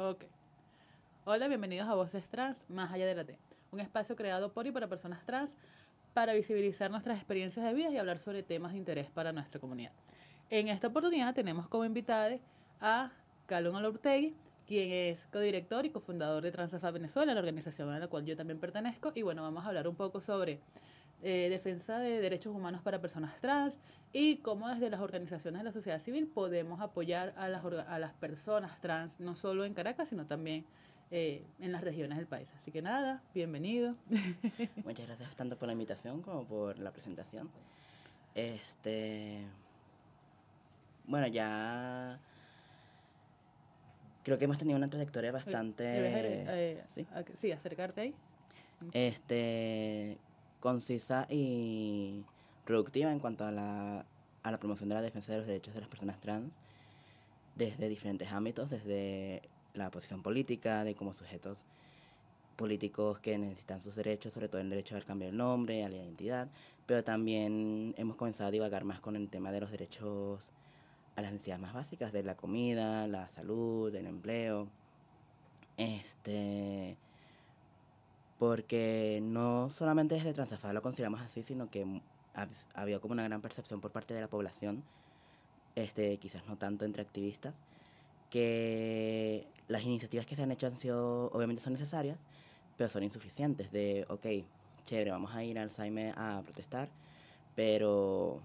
Ok. Hola, bienvenidos a Voces Trans, Más allá de la T. Un espacio creado por y para personas trans para visibilizar nuestras experiencias de vida y hablar sobre temas de interés para nuestra comunidad. En esta oportunidad tenemos como invitada a Calum Olortegui, quien es codirector y cofundador de Transafab Venezuela, la organización a la cual yo también pertenezco. Y bueno, vamos a hablar un poco sobre defensa de derechos humanos para personas trans y cómo desde las organizaciones de la sociedad civil podemos apoyar a las personas trans, no solo en Caracas, sino también en las regiones del país. Así que nada, bienvenido. Muchas gracias tanto por la invitación como por la presentación. Este, bueno, ya creo que hemos tenido una trayectoria ¿Debes sí, sí, acercarte ahí? este, concisa y productiva en cuanto a la promoción de la defensa de los derechos de las personas trans desde diferentes ámbitos, desde la posición política, de como sujetos políticos que necesitan sus derechos, sobre todo el derecho al cambio del nombre, a la identidad, pero también hemos comenzado a divagar más con el tema de los derechos a las necesidades más básicas de la comida, la salud, el empleo. Este, porque no solamente desde Transafab lo consideramos así, sino que ha habido como una gran percepción por parte de la población, quizás no tanto entre activistas, que las iniciativas que se han hecho han sido, obviamente son necesarias, pero son insuficientes. De, ok, chévere, vamos a ir al Saime a protestar, pero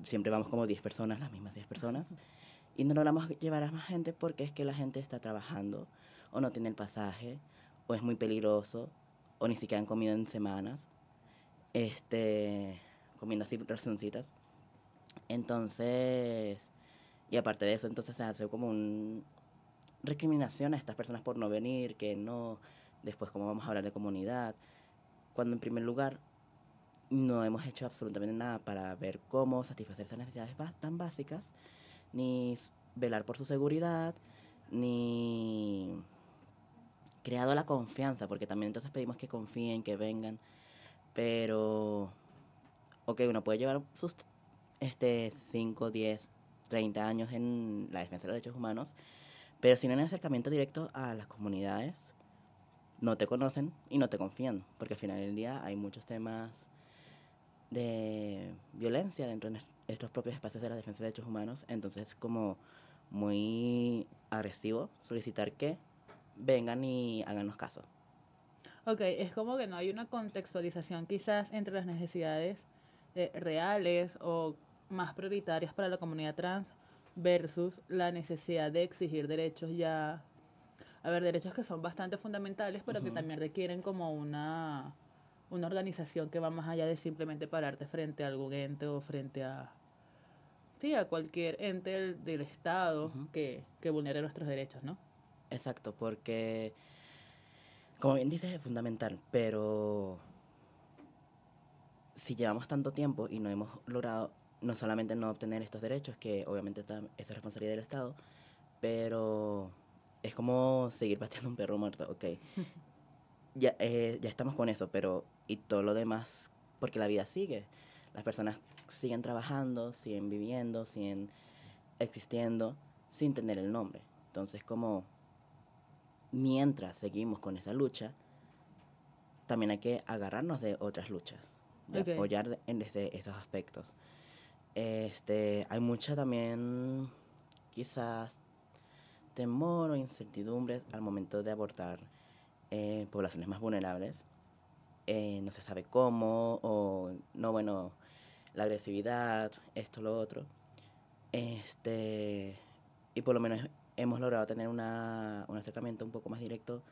siempre vamos como 10 personas, las mismas 10 personas, y no logramos llevar a más gente porque es que la gente está trabajando, o no tiene el pasaje, o es muy peligroso, o ni siquiera han comido en semanas, comiendo así racioncitas. Entonces, y aparte de eso, entonces se hace como un recriminación a estas personas por no venir, que no, después cómo vamos a hablar de comunidad, cuando en primer lugar no hemos hecho absolutamente nada para ver cómo satisfacer esas necesidades tan básicas, ni velar por su seguridad, ni creado la confianza, porque también entonces pedimos que confíen, que vengan, pero, ok, uno puede llevar sus 5, 10, 30 años en la defensa de los derechos humanos, pero si no hay un acercamiento directo a las comunidades, no te conocen y no te confían, porque al final del día hay muchos temas de violencia dentro de estos propios espacios de la defensa de derechos humanos, entonces es como muy agresivo solicitar que vengan y háganos caso. Ok, es como que no hay una contextualización quizás entre las necesidades reales o más prioritarias para la comunidad trans versus la necesidad de exigir derechos ya, a ver, derechos que son bastante fundamentales, pero que Ujú. también requieren como una organización que va más allá de simplemente pararte frente a algún ente o frente a, sí, a cualquier ente del Estado Ujú. que vulnere nuestros derechos, ¿no? Exacto, porque como bien dices es fundamental, pero si llevamos tanto tiempo y no hemos logrado no solamente no obtener estos derechos, que obviamente es responsabilidad del Estado, pero es como seguir pateando un perro muerto, ok. Ya estamos con eso, pero y todo lo demás, porque la vida sigue. Las personas siguen trabajando, siguen viviendo, siguen existiendo sin tener el nombre. Entonces, como mientras seguimos con esa lucha, también hay que agarrarnos de otras luchas, de Ok. apoyar desde esos aspectos. Hay mucha también, quizás, temor o incertidumbres al momento de abordar poblaciones más vulnerables. No se sabe cómo, o no, bueno, la agresividad, esto, lo otro. Y por lo menos hemos logrado tener un acercamiento un poco más directo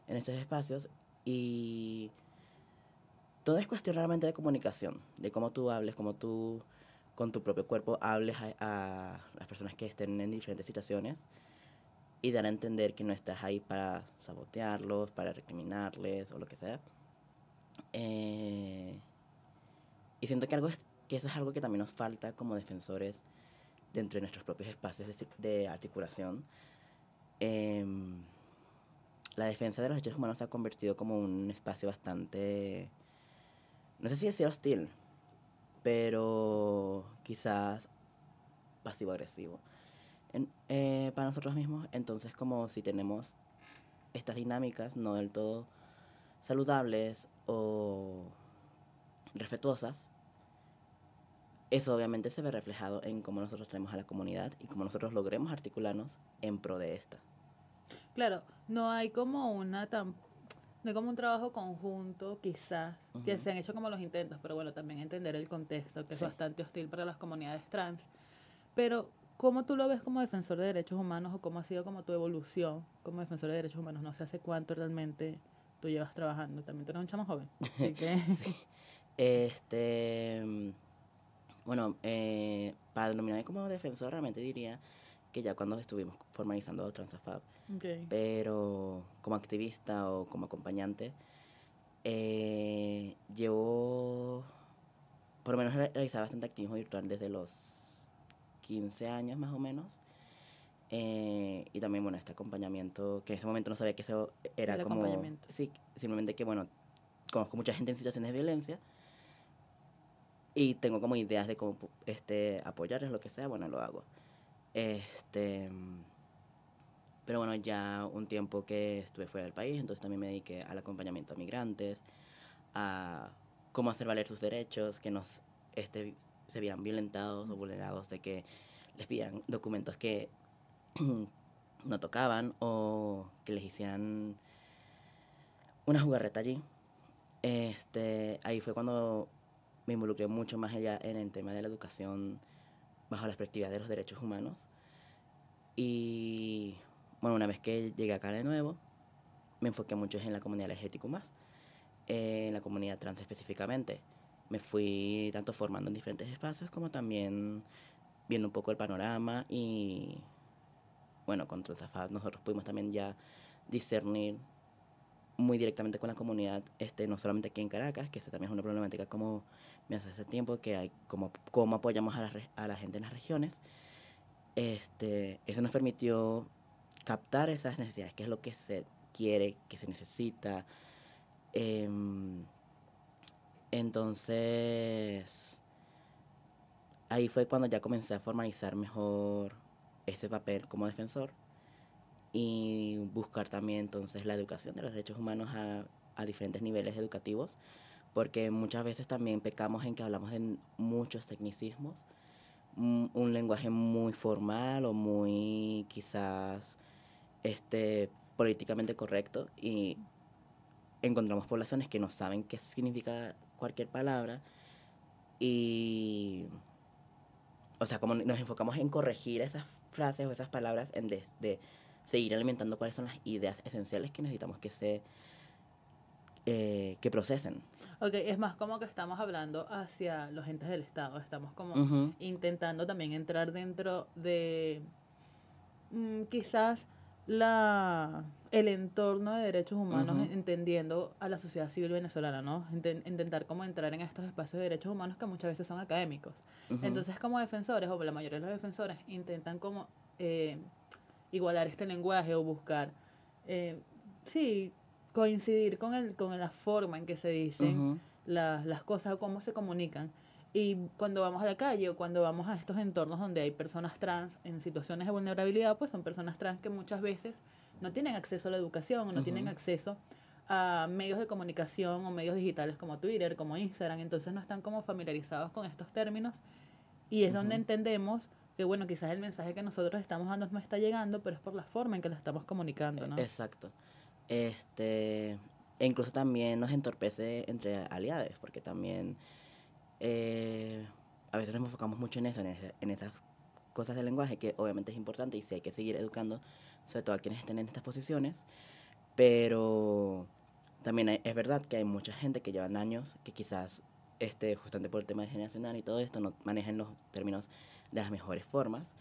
en estos espacios y todo es cuestión realmente de comunicación, de cómo tú hables, cómo tú con tu propio cuerpo hables a las personas que estén en diferentes situaciones y dar a entender que no estás ahí para sabotearlos, para recriminarles o lo que sea. Eh, y siento que eso es algo que también nos falta como defensores dentro de nuestros propios espacios de articulación. Em, la defensa de los derechos humanos se ha convertido como un espacio bastante, no sé si decir hostil, pero quizás pasivo-agresivo. para nosotros mismos. Entonces, como si tenemos estas dinámicas no del todo saludables o respetuosas, eso obviamente se ve reflejado en cómo nosotros traemos a la comunidad y cómo nosotros logremos articularnos en pro de esta. Claro, no hay como un trabajo conjunto, quizás, que Ujú. se han hecho como los intentos, pero bueno, también entender el contexto, que es Sí. bastante hostil para las comunidades trans. Pero, ¿cómo tú lo ves como defensor de derechos humanos o cómo ha sido como tu evolución como defensor de derechos humanos? No sé hace cuánto realmente tú llevas trabajando. También tú eres un chamo joven, así que... Sí. Este, mm, bueno, para denominarme como defensor, realmente diría que ya cuando estuvimos formalizando Transafab, Okay. pero como activista o como acompañante, llevo, por lo menos realizaba bastante activismo virtual desde los 15 años más o menos. Y también, bueno, este acompañamiento, que en ese momento no sabía que eso era El como, acompañamiento. sí, simplemente que, bueno, conozco mucha gente en situaciones de violencia y tengo como ideas de cómo apoyarles, lo que sea, bueno, lo hago. Este, mm, pero bueno, ya un tiempo que estuve fuera del país, entonces también me dediqué al acompañamiento a migrantes, a cómo hacer valer sus derechos, que nos se vieran violentados o vulnerados, de que les pidan documentos que no tocaban o que les hicieran una jugarreta allí. Ahí fue cuando me involucré mucho más allá en el tema de la educación bajo la perspectiva de los derechos humanos. Y bueno, una vez que llegué acá de nuevo, me enfoqué mucho en la comunidad LGBTQ+, en la comunidad trans específicamente. Me fui tanto formando en diferentes espacios como también viendo un poco el panorama y bueno, con Transafab nosotros pudimos también ya discernir muy directamente con la comunidad, no solamente aquí en Caracas, que esa también es una problemática como me hace tiempo, que hay como cómo apoyamos a la gente en las regiones. Eso nos permitió captar esas necesidades, qué es lo que se quiere, que se necesita. Em, entonces, ahí fue cuando ya comencé a formalizar mejor ese papel como defensor y buscar también entonces la educación de los derechos humanos a diferentes niveles educativos, porque muchas veces también pecamos en que hablamos de muchos tecnicismos, un lenguaje muy formal o muy quizás políticamente correcto, y encontramos poblaciones que no saben qué significa cualquier palabra y, o sea, como nos enfocamos en corregir esas frases o esas palabras en vez de seguir alimentando cuáles son las ideas esenciales que necesitamos que procesen. Ok, es más como que estamos hablando hacia los entes del Estado. Estamos como Ujú, intentando también entrar dentro de quizás el entorno de derechos humanos, ujú, entendiendo a la sociedad civil venezolana, ¿no? Intentar como entrar en estos espacios de derechos humanos que muchas veces son académicos. ujú, Entonces, como defensores, o la mayoría de los defensores, intentan como igualar este lenguaje o buscar, eh, sí, coincidir con la forma en que se dicen ujú, las cosas o cómo se comunican. Y cuando vamos a la calle o cuando vamos a estos entornos donde hay personas trans en situaciones de vulnerabilidad, pues son personas trans que muchas veces no tienen acceso a la educación o no tienen ujú, acceso a medios de comunicación o medios digitales como Twitter, como Instagram, entonces no están como familiarizados con estos términos y es donde ujú. entendemos que, bueno, quizás el mensaje que nosotros estamos dando no está llegando, pero es por la forma en que lo estamos comunicando, ¿no? Exacto. E incluso también nos entorpece entre aliados, porque también eh, a veces nos enfocamos mucho en eso, en esas cosas del lenguaje, que obviamente es importante y sí hay que seguir educando, sobre todo a quienes estén en estas posiciones, pero también es verdad que hay mucha gente que llevan años que quizás justamente por el tema de generacional y todo esto no manejan los términos de las mejores formas,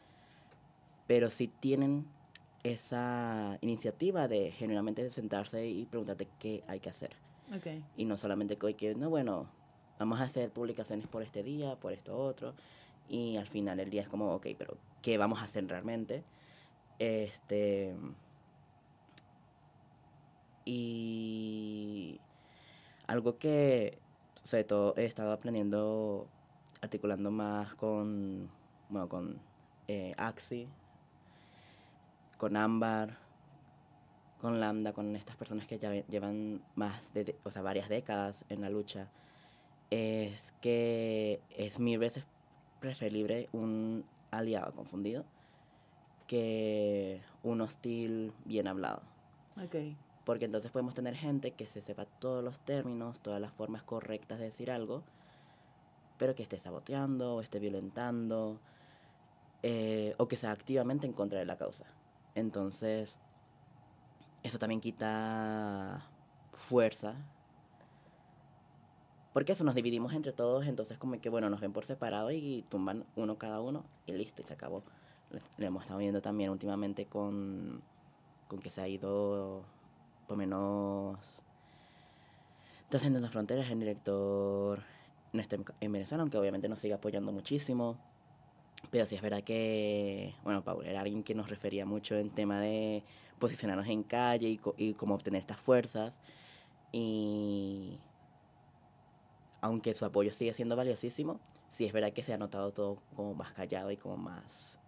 pero si tienen esa iniciativa de genuinamente sentarse y preguntarte qué hay que hacer. Ok. Y no solamente que, no, bueno, vamos a hacer publicaciones por este día, por esto otro, y al final del día es como, ok, pero ¿qué vamos a hacer realmente? Este, y algo que, sobre todo, he estado aprendiendo, articulando más con, bueno, con Axi, con Ámbar, con Lambda, con estas personas que ya llevan o sea, varias décadas en la lucha, es que es mil veces preferible un aliado confundido que un hostil bien hablado. Ok. Porque entonces podemos tener gente que se sepa todos los términos, todas las formas correctas de decir algo, pero que esté saboteando o esté violentando, o que sea activamente en contra de la causa. Entonces, eso también quita fuerza, porque eso nos dividimos entre todos, entonces como que bueno, nos ven por separado y tumban uno cada uno y listo, y se acabó. Lo hemos estado viendo también últimamente con que se ha ido, por lo menos, trascendiendo las fronteras, el director no está en Venezuela, aunque obviamente nos sigue apoyando muchísimo. Pero sí es verdad que, bueno, Paul era alguien que nos refería mucho en tema de posicionarnos en calle y cómo obtener estas fuerzas. Y aunque su apoyo sigue siendo valiosísimo, sí es verdad que se ha notado todo como más callado y como más,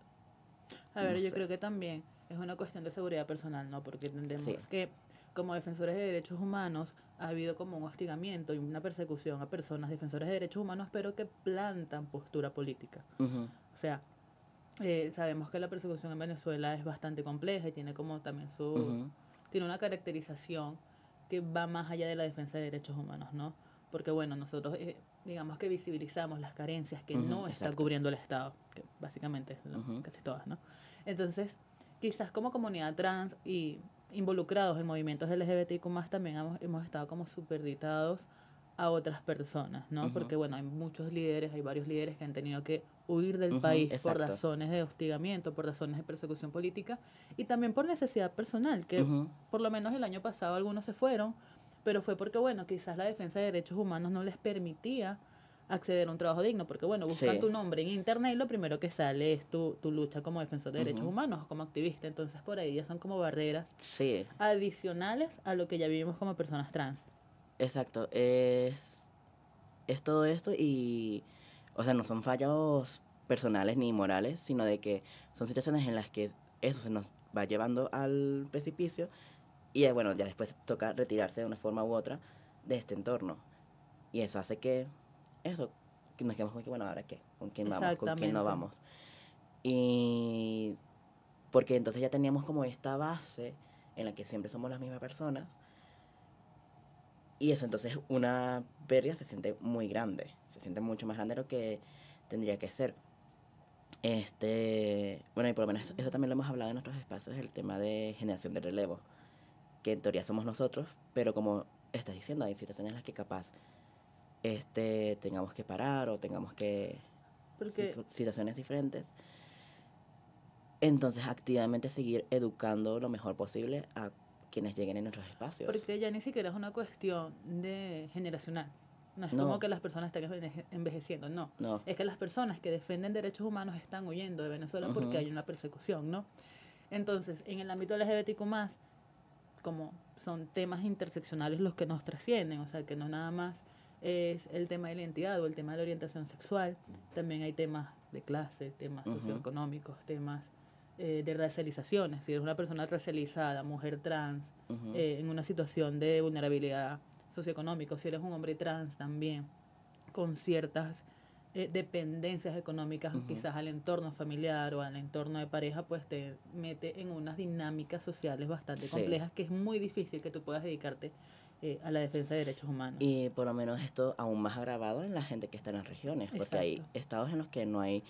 A ver, no yo sé. creo que también es una cuestión de seguridad personal, ¿no? Porque entendemos Sí. que como defensores de derechos humanos ha habido como un hostigamiento y una persecución a personas defensores de derechos humanos, pero que plantan postura política. Ujú, O sea, sabemos que la persecución en Venezuela es bastante compleja y tiene como también ujú, tiene una caracterización que va más allá de la defensa de derechos humanos, ¿no? Porque bueno, nosotros digamos que visibilizamos las carencias que no está exacto. cubriendo el Estado, que básicamente es Ujú, casi todas, ¿no? Entonces, quizás como comunidad trans y involucrados en movimientos LGBTQ+, también hemos estado como superditados a otras personas, ¿no? ujú, Porque bueno, hay muchos líderes, hay varios líderes que han tenido que huir del ujú, país por exacto. razones de hostigamiento, por razones de persecución política y también por necesidad personal, que Ujú, por lo menos el año pasado algunos se fueron, pero fue porque, bueno, quizás la defensa de derechos humanos no les permitía acceder a un trabajo digno, porque, bueno, buscan sí. tu nombre en internet y lo primero que sale es tu lucha como defensor de derechos Ujú, humanos, como activista, entonces por ahí ya son como barreras sí. adicionales a lo que ya vivimos como personas trans. Exacto. Es todo esto y, o sea, no son fallos personales ni morales, sino de que son situaciones en las que eso se nos va llevando al precipicio y bueno, ya después toca retirarse de una forma u otra de este entorno. Y eso hace que, eso, que nos quedemos como que, bueno, ¿ahora qué? ¿Con quién vamos? ¿Con quién no Exactamente. vamos? Y porque entonces ya teníamos como esta base en la que siempre somos las mismas personas y eso entonces una pérdida se siente muy grande, se siente mucho más grande de lo que tendría que ser. Bueno, y por lo menos eso también lo hemos hablado en otros espacios, el tema de generación de relevo, que en teoría somos nosotros, pero como estás diciendo, hay situaciones en las que capaz tengamos que parar o tengamos que Porque situaciones diferentes. Entonces, activamente seguir educando lo mejor posible a quienes lleguen en nuestros espacios. Porque ya ni siquiera es una cuestión de generacional. No es como No, que las personas están envejeciendo, no. no. Es que las personas que defienden derechos humanos están huyendo de Venezuela porque Ujú, hay una persecución, ¿no? Entonces, en el ámbito LGBTQ+, como son temas interseccionales los que nos trascienden, o sea, que no nada más es el tema de la identidad o el tema de la orientación sexual, también hay temas de clase, temas ujú, socioeconómicos, temas de racializaciones. Si eres una persona racializada, mujer trans, ujú, en una situación de vulnerabilidad socioeconómica, si eres un hombre trans también, con ciertas dependencias económicas ujú. quizás al entorno familiar o al entorno de pareja, pues te mete en unas dinámicas sociales bastante Sí. complejas que es muy difícil que tú puedas dedicarte a la defensa de derechos humanos. Y por lo menos esto aún más agravado en la gente que está en las regiones, porque hay Exacto. estados en los que no hay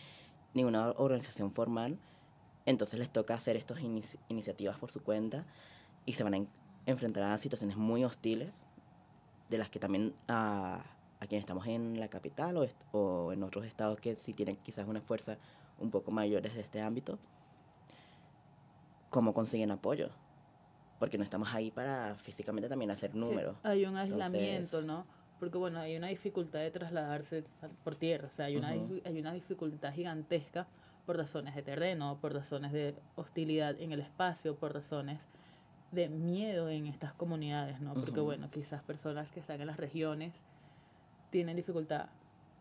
ninguna organización formal, entonces les toca hacer estas iniciativas por su cuenta y se van a enfrentar a situaciones muy hostiles, de las que también a quienes estamos en la capital o en otros estados que sí tienen quizás una fuerza un poco mayor desde este ámbito, ¿cómo consiguen apoyo? Porque no estamos ahí para físicamente también hacer Que números. hay un aislamiento, Entonces, ¿no? Porque bueno, hay una dificultad de trasladarse por tierra, o sea, ujú, hay una dificultad gigantesca por razones de terreno, por razones de hostilidad en el espacio, por razones de miedo en estas comunidades, ¿no? Porque ujú, bueno, quizás personas que están en las regiones tienen dificultad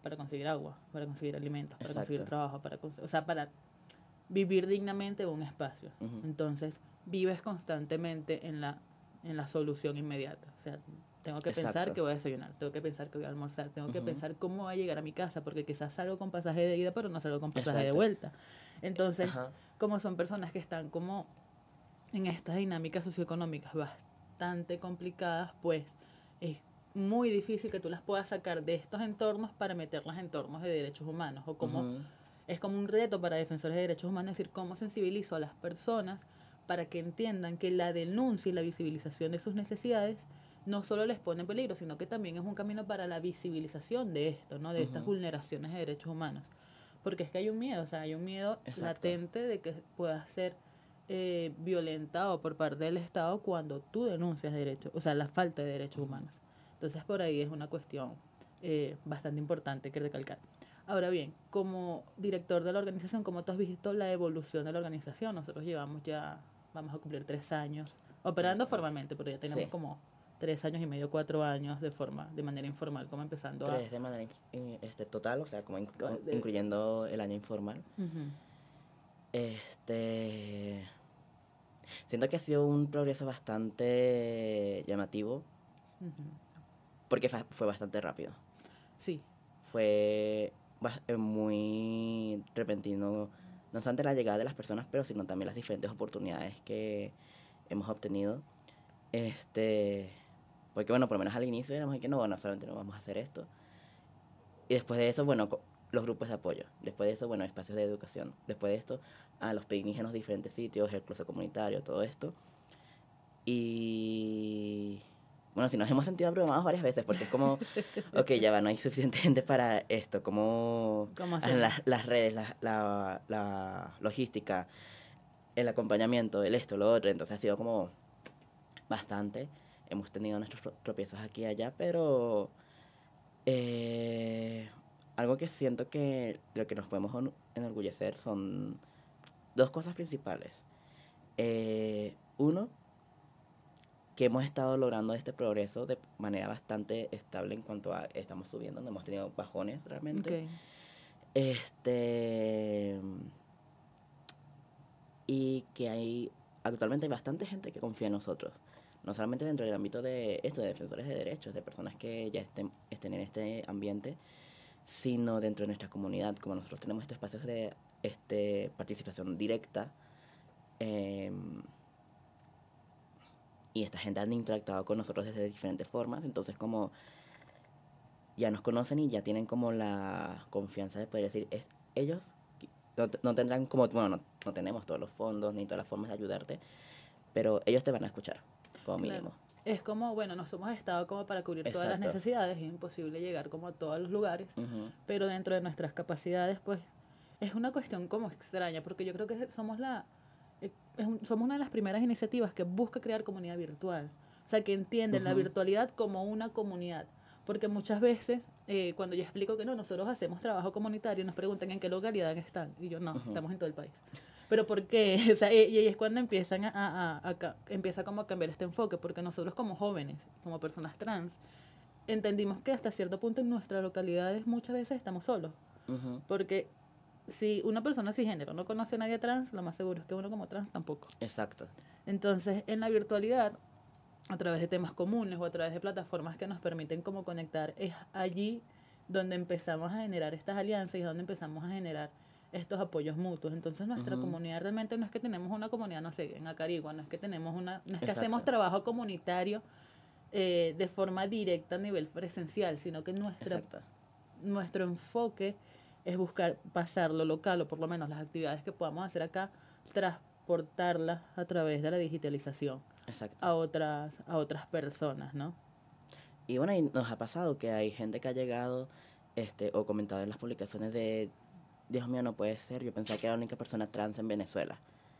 para conseguir agua, para conseguir alimentos, para conseguir exacto. trabajo, o sea, para vivir dignamente en un espacio. Ujú. Entonces, vives constantemente en la solución inmediata. O sea, tengo que pensar Exacto. que voy a desayunar, tengo que pensar que voy a almorzar, tengo que Ujú. pensar cómo voy a llegar a mi casa, porque quizás salgo con pasaje de ida, pero no salgo con pasaje de Exacto. vuelta. Entonces, Ajá. como son personas que están como en estas dinámicas socioeconómicas bastante complicadas, pues es muy difícil que tú las puedas sacar de estos entornos para meterlas en entornos de derechos humanos, o como Ujú. es como un reto para defensores de derechos humanos decir cómo sensibilizo a las personas para que entiendan que la denuncia y la visibilización de sus necesidades no solo les pone en peligro, sino que también es un camino para la visibilización de esto, ¿no? De estas Ujú. vulneraciones de derechos humanos. Porque es que hay un miedo, o sea, hay un miedo Exacto. latente de que puedas ser violentado por parte del Estado cuando tú denuncias derechos, o sea, la falta de derechos Ujú. humanos. Entonces, por ahí es una cuestión bastante importante que recalcar. Ahora bien, como director de la organización, ¿cómo tú has visto la evolución de la organización? Nosotros llevamos ya, vamos a cumplir 3 años operando Wow. formalmente, pero ya tenemos Sí. como 3 años y medio, 4 años de manera informal, como empezando a... 3 de manera total, o sea, como de- incluyendo el año informal. Ujú, Este, siento que ha sido un progreso bastante llamativo ujú. porque fue bastante rápido. Sí, Fue muy repentino, no solamente la llegada de las personas, pero sino también las diferentes oportunidades que hemos obtenido. Porque bueno, por lo menos al inicio éramos que no, bueno, solamente no vamos a hacer esto. Y después de eso, bueno, los grupos de apoyo. Después de eso, bueno, espacios de educación. Después de esto, los picnics en los diferentes sitios, el cruce comunitario, todo esto. Y bueno, si nos hemos sentido abrumados varias veces, porque es como, ok, ya va, no hay suficiente gente para esto, como ¿cómo hacemos? las redes, la logística, el acompañamiento, el esto, lo otro. Entonces ha sido como bastante. Hemos tenido nuestros tropiezos aquí y allá, pero eh, algo que siento que lo que nos podemos enorgullecer son dos cosas principales. Uno, que hemos estado logrando este progreso de manera bastante estable en cuanto a estamos subiendo, no hemos tenido bajones realmente. Ok. Este y que actualmente hay bastante gente que confía en nosotros, no solamente dentro del ámbito de esto, de defensores de derechos, de personas que ya estén en este ambiente, sino dentro de nuestra comunidad, como nosotros tenemos estos espacios de participación directa. em, y esta gente han interactuado con nosotros desde diferentes formas, entonces como ya nos conocen y ya tienen como la confianza de poder decir, ellos no tendrán como, bueno, no tenemos todos los fondos ni todas las formas de ayudarte, pero ellos te van a escuchar, como Claro. mínimo. Es como, bueno, nos hemos estado como para cubrir todas las Exacto. necesidades, es imposible llegar como a todos los lugares, Ujú. pero dentro de nuestras capacidades, pues, es una cuestión como extraña, porque yo creo que somos somos una de las primeras iniciativas que busca crear comunidad virtual, o sea, que entienden la Ujú. virtualidad como una comunidad, porque muchas veces, cuando yo explico que no, nosotros hacemos trabajo comunitario, nos preguntan en qué localidad están, y yo, no, Ujú. estamos en todo el país. Pero ¿por qué? O sea, y es cuando empiezan empieza como a cambiar este enfoque, porque nosotros como jóvenes, como personas trans, entendimos que hasta cierto punto en nuestras localidades muchas veces estamos solos, Ujú. porque si una persona cisgénero no conoce a nadie trans, lo más seguro es que uno como trans tampoco. Exacto. Entonces, en la virtualidad, a través de temas comunes o a través de plataformas que nos permiten como conectar, es allí donde empezamos a generar estas alianzas y donde empezamos a generar estos apoyos mutuos. Entonces nuestra Ujú. comunidad realmente no es que tenemos una comunidad, no sé, en Acarigua, no es que hacemos Exacto. trabajo comunitario de forma directa a nivel presencial, sino que Exacto. nuestro enfoque es buscar pasar lo local, o por lo menos las actividades que podamos hacer acá, transportarlas a través de la digitalización Exacto. a otras personas, ¿no? Y bueno, y nos ha pasado que hay gente que ha llegado o comentado en las publicaciones de, Dios mío, no puede ser, yo pensaba que era la única persona trans en Venezuela.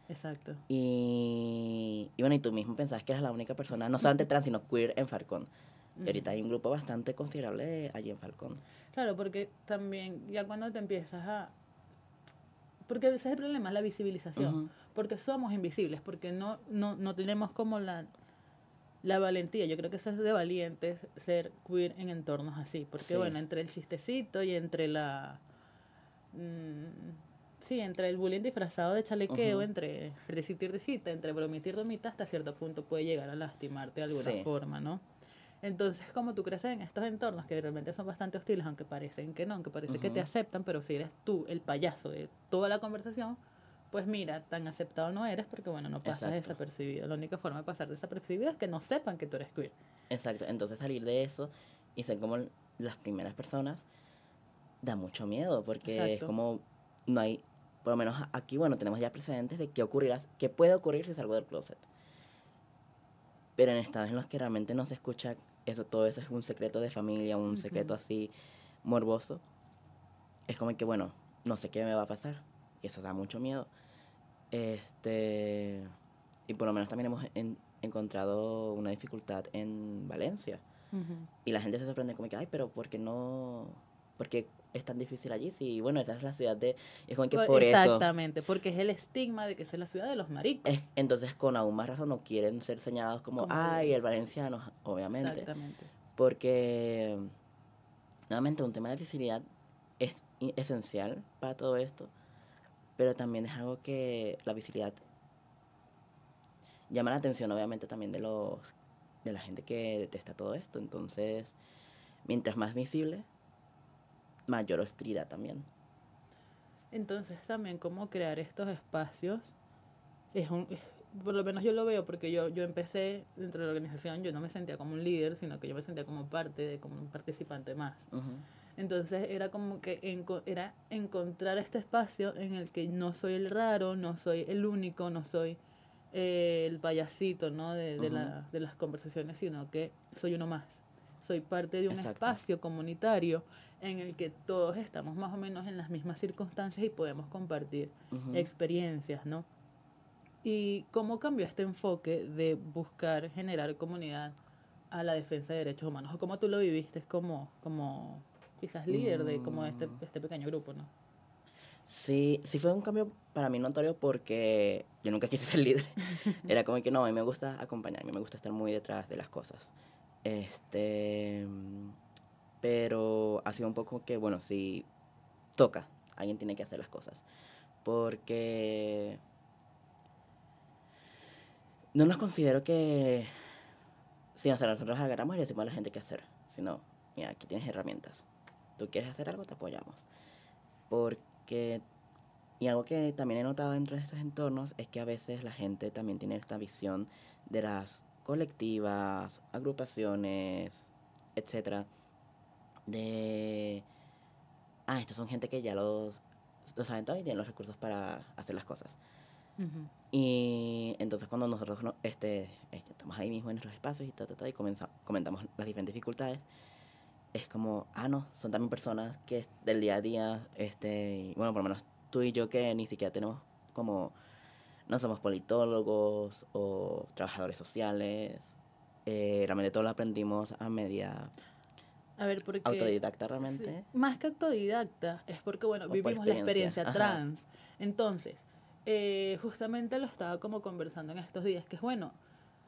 Exacto. Y bueno, y tú mismo pensabas que eras la única persona, no solamente trans, sino queer en Falcón. Y ahorita hay un grupo bastante considerable allí en Falcón. Claro, porque también ya cuando te empiezas porque ese es el problema, es la visibilización. Ujú. Porque somos invisibles, porque no tenemos como la valentía. Yo creo que eso es de valientes ser queer en entornos así. Porque Sí. bueno, entre el chistecito y entre mm, sí, entre el bullying disfrazado de chalequeo, Ujú. entre irdecita y irdecita, entre bromita y bromita, hasta cierto punto puede llegar a lastimarte de alguna Sí, forma, ¿no? Entonces, como tú creces en estos entornos que realmente son bastante hostiles, aunque parecen que no, aunque parece que te ujú, aceptan, pero si eres tú el payaso de toda la conversación, pues mira, tan aceptado no eres porque, bueno, no pasas exacto, desapercibido. La única forma de pasar desapercibido es que no sepan que tú eres queer. exacto. Entonces salir de eso y ser como las primeras personas da mucho miedo porque es Exacto. como no hay, por lo menos aquí, bueno, tenemos ya precedentes de qué ocurrirá, qué puede ocurrir si salgo del closet. Pero en estados en los que realmente no se escucha eso, todo eso es un secreto de familia, un secreto Ujú. así morboso, es como que, bueno, no sé qué me va a pasar. Y eso da mucho miedo. Este, y por lo menos también hemos encontrado una dificultad en Valencia. Ujú. Y la gente se sorprende como que, ay, pero ¿por qué no? ¿Por qué es tan difícil allí? Sí, bueno, esa es la ciudad de... Es como que por eso. Exactamente, porque es el estigma de que esa es la ciudad de los maricos, Entonces, con aún más razón, no quieren ser señalados como, como ay, el gays. valenciano, obviamente. Exactamente. Porque, nuevamente, un tema de visibilidad es esencial para todo esto, pero también es algo que la visibilidad llama la atención, obviamente, también de la gente que detesta todo esto. Entonces, mientras más visible, mayor hostilidad también. Entonces también cómo crear estos espacios por lo menos yo lo veo porque yo empecé dentro de la organización, yo no me sentía como un líder, sino que yo me sentía como parte de, como un participante más. Ujú, Entonces era como que era encontrar este espacio en el que no soy el raro, no soy el único, no soy el payasito, ¿no? ujú, De las conversaciones, sino que soy uno más. Soy parte de un exacto. espacio comunitario en el que todos estamos más o menos en las mismas circunstancias y podemos compartir Ujú. experiencias, ¿no? ¿Y cómo cambió este enfoque de buscar generar comunidad a la defensa de derechos humanos? ¿O cómo tú lo viviste como quizás líder de como Mm, este pequeño grupo, ¿no? sí, sí fue un cambio para mí notorio porque yo nunca quise ser líder. Era como que no, a mí me gusta acompañar, a mí me gusta estar muy detrás de las cosas. Este, pero ha sido un poco que, bueno, si toca, alguien tiene que hacer las cosas. Porque no nos considero que, si nosotros agarramos y le decimos a la gente qué hacer, sino, mira, aquí tienes herramientas. Tú quieres hacer algo, te apoyamos. Porque y algo que también he notado dentro de estos entornos es que a veces la gente también tiene esta visión de las colectivas, agrupaciones, etcétera, de, estos son gente que ya los saben todo y tienen los recursos para hacer las cosas. Ujú. Y entonces cuando nosotros estamos ahí mismo en nuestros espacios y y comentamos las diferentes dificultades, es como, no, son también personas que del día a día, y bueno, por lo menos tú y yo que ni siquiera tenemos como, no somos politólogos o trabajadores sociales, realmente todo lo aprendimos a media A ver, porque autodidacta sí, realmente, más que autodidacta, es porque, bueno, o por vivimos la experiencia, experiencia ajá, trans. Entonces, justamente lo estaba como conversando en estos días, que es bueno,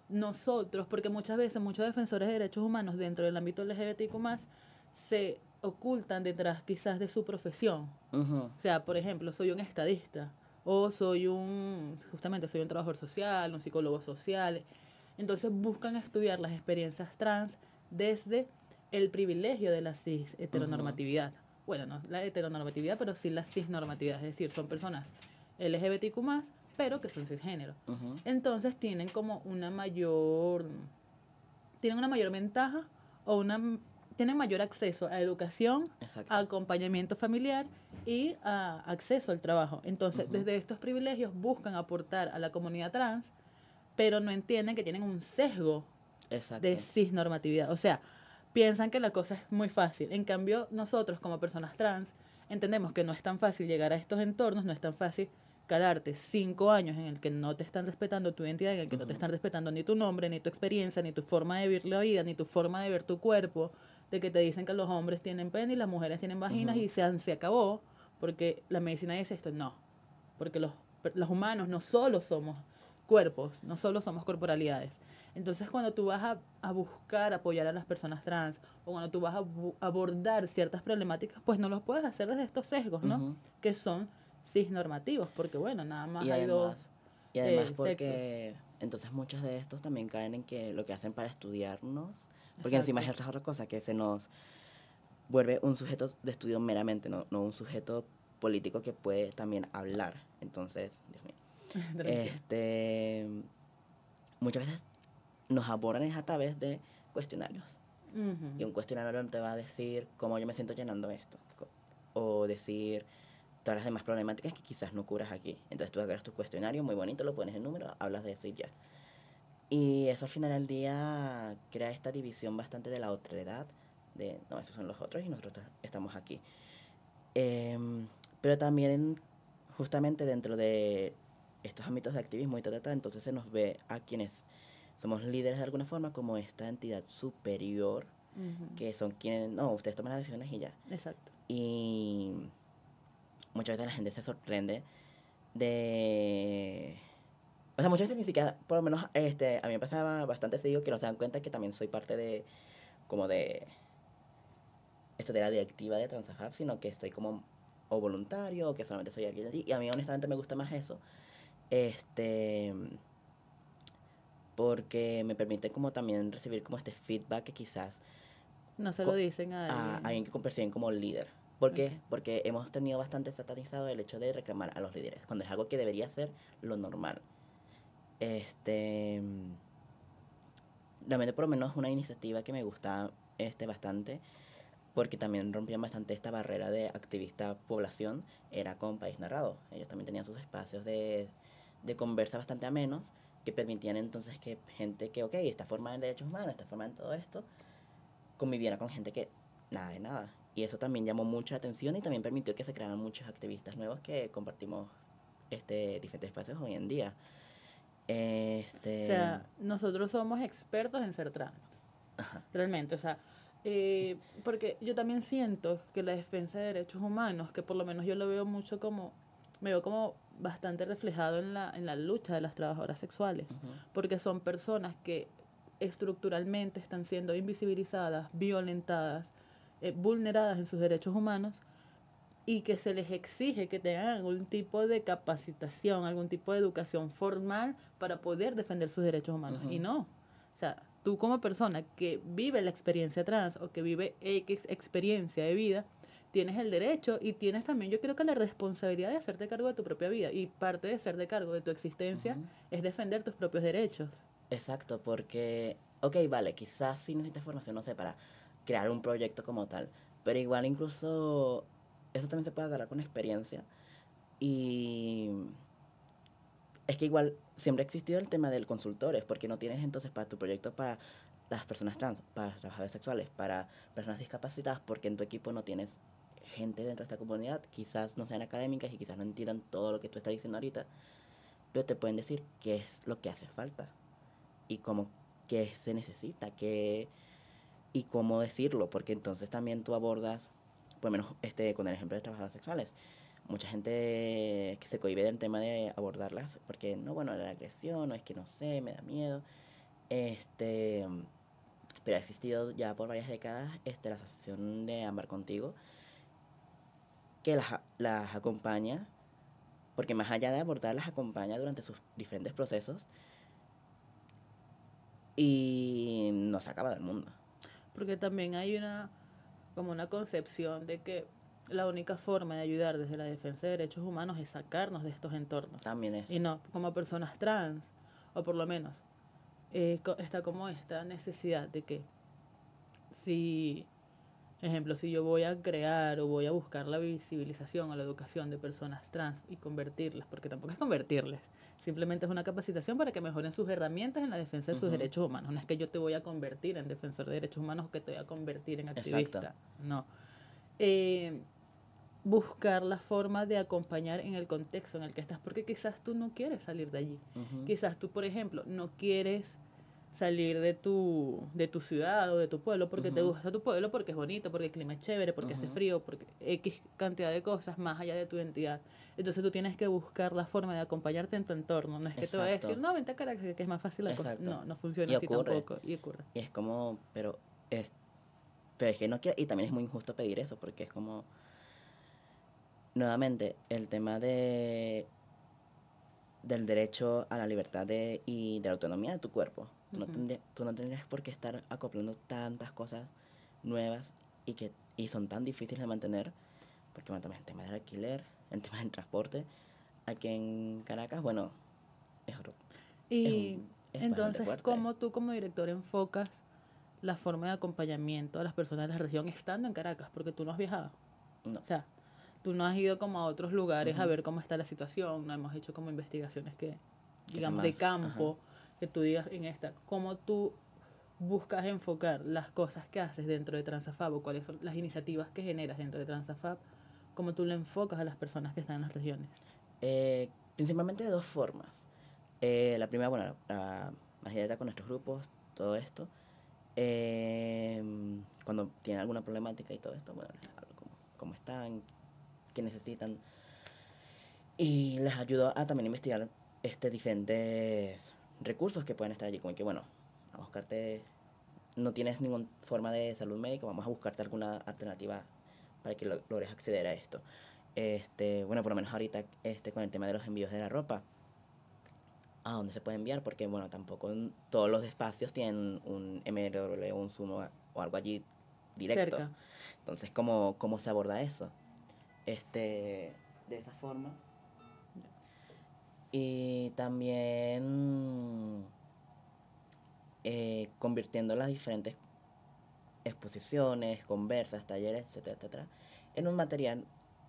nosotros, porque muchas veces muchos defensores de derechos humanos dentro del ámbito LGBTQ+, se ocultan detrás quizás de su profesión. ujú, O sea, por ejemplo, soy un estadista o justamente soy un trabajador social, un psicólogo social. Entonces buscan estudiar las experiencias trans desde el privilegio de la cis ujú, heteronormatividad. Bueno, no la heteronormatividad, pero sí la cisnormatividad. Es decir, son personas LGBTQ+, pero que son cisgénero. ujú, Entonces tienen una mayor ventaja o tienen mayor acceso a educación, a exacto, acompañamiento familiar y a acceso al trabajo. Entonces, ujú, desde estos privilegios buscan aportar a la comunidad trans, pero no entienden que tienen un sesgo de exacto, cisnormatividad. O sea, piensan que la cosa es muy fácil. En cambio, nosotros como personas trans entendemos que no es tan fácil llegar a estos entornos, no es tan fácil calarte 5 años en el que no te están respetando tu identidad, en el que no te ujú, están respetando ni tu nombre, ni tu experiencia, ni tu forma de vivir la vida, ni tu forma de ver tu cuerpo, de que te dicen que los hombres tienen pene y las mujeres tienen vaginas ujú, y se acabó, porque la medicina dice esto, no, porque los humanos no solo somos cuerpos, no solo somos corporalidades. Entonces, cuando tú vas a buscar apoyar a las personas trans o cuando tú vas a abordar ciertas problemáticas, pues no los puedes hacer desde estos sesgos, ¿no? ujú, Que son cisnormativos, porque bueno, nada más Y hay además, dos y además sexos. porque entonces muchos de estos también caen en que lo que hacen para estudiarnos, porque encima es Exacto. esta otra cosa, que se nos vuelve un sujeto de estudio meramente, no un sujeto político que puede también hablar. Entonces, Dios mío, Tranquilo. este, muchas veces nos abordan es a través de cuestionarios. Y Ujú. un cuestionario no te va a decir cómo yo me siento llenando esto, o decir todas las demás problemáticas que quizás no curas aquí. Entonces tú agarras tu cuestionario, muy bonito, lo pones en número, hablas de eso y ya. Y eso al final del día crea esta división bastante de la otredad, de no, esos son los otros y nosotros estamos aquí. Pero también justamente dentro de estos ámbitos de activismo y entonces se nos ve a quienes somos líderes de alguna forma como esta entidad superior, Ujú. que son quienes, no, ustedes toman las decisiones y ya. Exacto. Y muchas veces la gente se sorprende de... O sea, muchas veces ni siquiera, por lo menos a mí me pasaba bastante seguido que no se dan cuenta que también soy parte de, como de, esto de la directiva de Transafab, sino que estoy como o voluntario o que solamente soy alguien allí. Y a mí honestamente me gusta más eso. Este, porque me permite como también recibir como este feedback que quizás No se lo dicen a a alguien. alguien que perciben como líder. ¿Por Ok. qué? Porque hemos tenido bastante satanizado el hecho de reclamar a los líderes, cuando es algo que debería ser lo normal. Este, realmente por lo menos una iniciativa que me gusta bastante, porque también rompían bastante esta barrera de activista población, era con País Narrado. Ellos también tenían sus espacios de conversa bastante amenos, que permitían entonces que gente que, ok, está formada en derechos humanos, está formada en todo esto, conviviera con gente que nada de nada. Y eso también llamó mucha atención y también permitió que se crearan muchos activistas nuevos que compartimos diferentes espacios hoy en día. O Este, sea, nosotros somos expertos en ser trans, ajá, realmente. O sea, porque yo también siento que la defensa de derechos humanos, que por lo menos yo lo veo mucho como, me veo como bastante reflejado en la lucha de las trabajadoras sexuales, ujú, porque son personas que estructuralmente están siendo invisibilizadas, violentadas, vulneradas en sus derechos humanos y que se les exige que tengan algún tipo de capacitación, algún tipo de educación formal para poder defender sus derechos humanos. ujú. Y no. O sea, tú como persona que vive la experiencia trans o que vive X experiencia de vida, tienes el derecho y tienes también, yo creo que la responsabilidad de hacerte cargo de tu propia vida. Y parte de ser de cargo de tu existencia Ujú. es defender tus propios derechos. Exacto, porque, ok, vale, quizás sí necesitas formación, no sé, para crear un proyecto como tal, pero igual incluso eso también se puede agarrar con experiencia. Y es que igual siempre ha existido el tema del consultores, porque no tienes entonces para tu proyecto para las personas trans, para trabajadores sexuales, para personas discapacitadas, porque en tu equipo no tienes gente dentro de esta comunidad, quizás no sean académicas y quizás no entiendan todo lo que tú estás diciendo ahorita, pero te pueden decir qué es lo que hace falta y cómo qué se necesita, qué y cómo decirlo, porque entonces también tú abordas, por lo menos con el ejemplo de trabajadores sexuales, mucha gente que se cohíbe del tema de abordarlas, porque no, bueno, la agresión, o es que no sé, me da miedo, este, pero ha existido ya por varias décadas la asociación de Amar Contigo, que las acompaña, porque más allá de abordar, las acompaña durante sus diferentes procesos y no se acaba del mundo. Porque también hay como una concepción de que la única forma de ayudar desde la defensa de derechos humanos es sacarnos de estos entornos. También eso. Y no, como personas trans, o por lo menos, está como esta necesidad de que si, ejemplo, si yo voy a crear o voy a buscar la visibilización o la educación de personas trans y convertirlas, porque tampoco es convertirles, simplemente es una capacitación para que mejoren sus herramientas en la defensa de sus Ujú. derechos humanos. No es que yo te voy a convertir en defensor de derechos humanos o que te voy a convertir en Exacto. activista, no. Eh, buscar la forma de acompañar en el contexto en el que estás, porque quizás tú no quieres salir de allí. Ujú. Quizás tú, por ejemplo, no quieres salir de tu ciudad o de tu pueblo porque te Ujú. gusta tu pueblo, porque es bonito, porque el clima es chévere, porque hace Ujú. frío, porque X cantidad de cosas más allá de tu identidad. Entonces tú tienes que buscar la forma de acompañarte en tu entorno. No es que te voy a decir, Exacto. no, vente a Caracas, que es más fácil la cosa. Exacto. No, no funciona Y así ocurre. tampoco. Y ocurre. Y es como, es, pero es que no quiero, y también es muy injusto pedir eso, porque es como, nuevamente, el tema del derecho a la libertad y de la autonomía de tu cuerpo. Tú no tendrías por qué estar acoplando tantas cosas nuevas y son tan difíciles de mantener, porque bueno, también el tema del alquiler, el tema del transporte. Aquí en Caracas, bueno, es, Y es bastante entonces, fuerte. ¿cómo tú como director enfocas la forma de acompañamiento a las personas de la región estando en Caracas? Porque tú no has viajado. No. O sea, tú no has ido como a otros lugares a Ujú. ver cómo está la situación, no hemos hecho como investigaciones que, Que son digamos, de más, ajá. campo, que tú digas en esta, cómo tú buscas enfocar las cosas que haces dentro de Transafab o cuáles son las iniciativas que generas dentro de Transafab, cómo tú le enfocas a las personas que están en las regiones. Principalmente de dos formas. La primera, bueno, la más directa con nuestros grupos, todo esto. Cuando tienen alguna problemática y todo esto, bueno, les hablo cómo están, qué necesitan. Y les ayudo a también investigar diferentes recursos que pueden estar allí. Como que, bueno, vamos a buscarte, no tienes ninguna forma de salud médica, vamos a buscarte alguna alternativa para que logres acceder a esto. Bueno, por lo menos ahorita con el tema de los envíos de la ropa, a dónde se puede enviar, porque bueno, tampoco todos los espacios tienen un MRW o un Sumo o algo allí directo. Cerca. Entonces, ¿cómo se aborda eso? De esas formas. Y también convirtiendo las diferentes exposiciones, conversas, talleres, etcétera, etcétera, en un material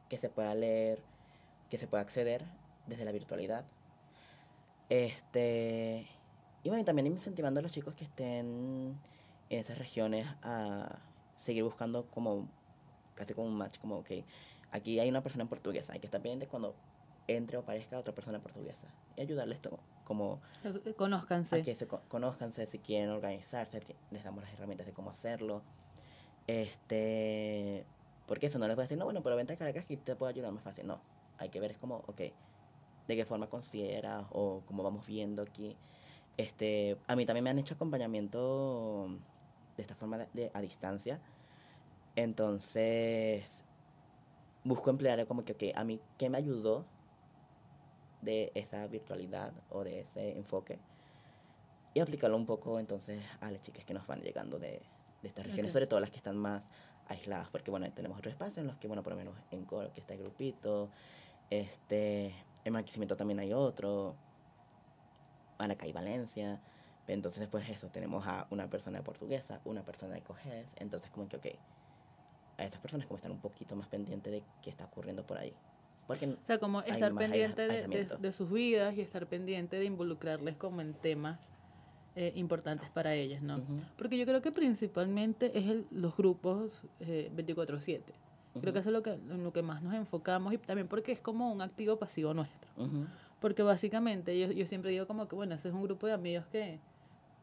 que se pueda leer, que se pueda acceder desde la virtualidad. Y bueno, y también incentivando a los chicos que estén en esas regiones a seguir buscando casi como un match, como que aquí hay una persona en portuguesa, hay que estar pendiente cuando entre o aparezca otra persona portuguesa y ayudarles como a Conózcanse. que conózcanse, si quieren organizarse, les damos las herramientas de cómo hacerlo. Porque eso no les puede decir, no, bueno, pero vente a Caracas que te puedo ayudar más fácil. No, hay que ver es como, ok, de qué forma consideras o cómo vamos viendo aquí. A mí también me han hecho acompañamiento de esta forma a distancia. Entonces, busco emplear como que, ok, a mí, ¿qué me ayudó de esa virtualidad o de ese enfoque? Y aplicarlo un poco entonces a las chicas que nos van llegando de estas regiones, sobre todo las que están más aisladas, porque bueno, tenemos otros espacios en los que, bueno, por lo menos en Coro, que está el grupito, en Barquisimeto también hay otro, Maracay, Valencia, entonces después eso, tenemos a una persona portuguesa, una persona de Coges, entonces como que, ok, a estas personas como están un poquito más pendientes de qué está ocurriendo por ahí. Porque O sea, como hay estar más pendiente aislamiento. de sus vidas y estar pendiente de involucrarles como en temas importantes para ellas, ¿no? Uh-huh. Porque yo creo que principalmente es los grupos 24/7. Creo que eso es lo que más nos enfocamos y también porque es como un activo pasivo nuestro. Uh-huh. Porque básicamente yo siempre digo como que, bueno, ese es un grupo de amigos que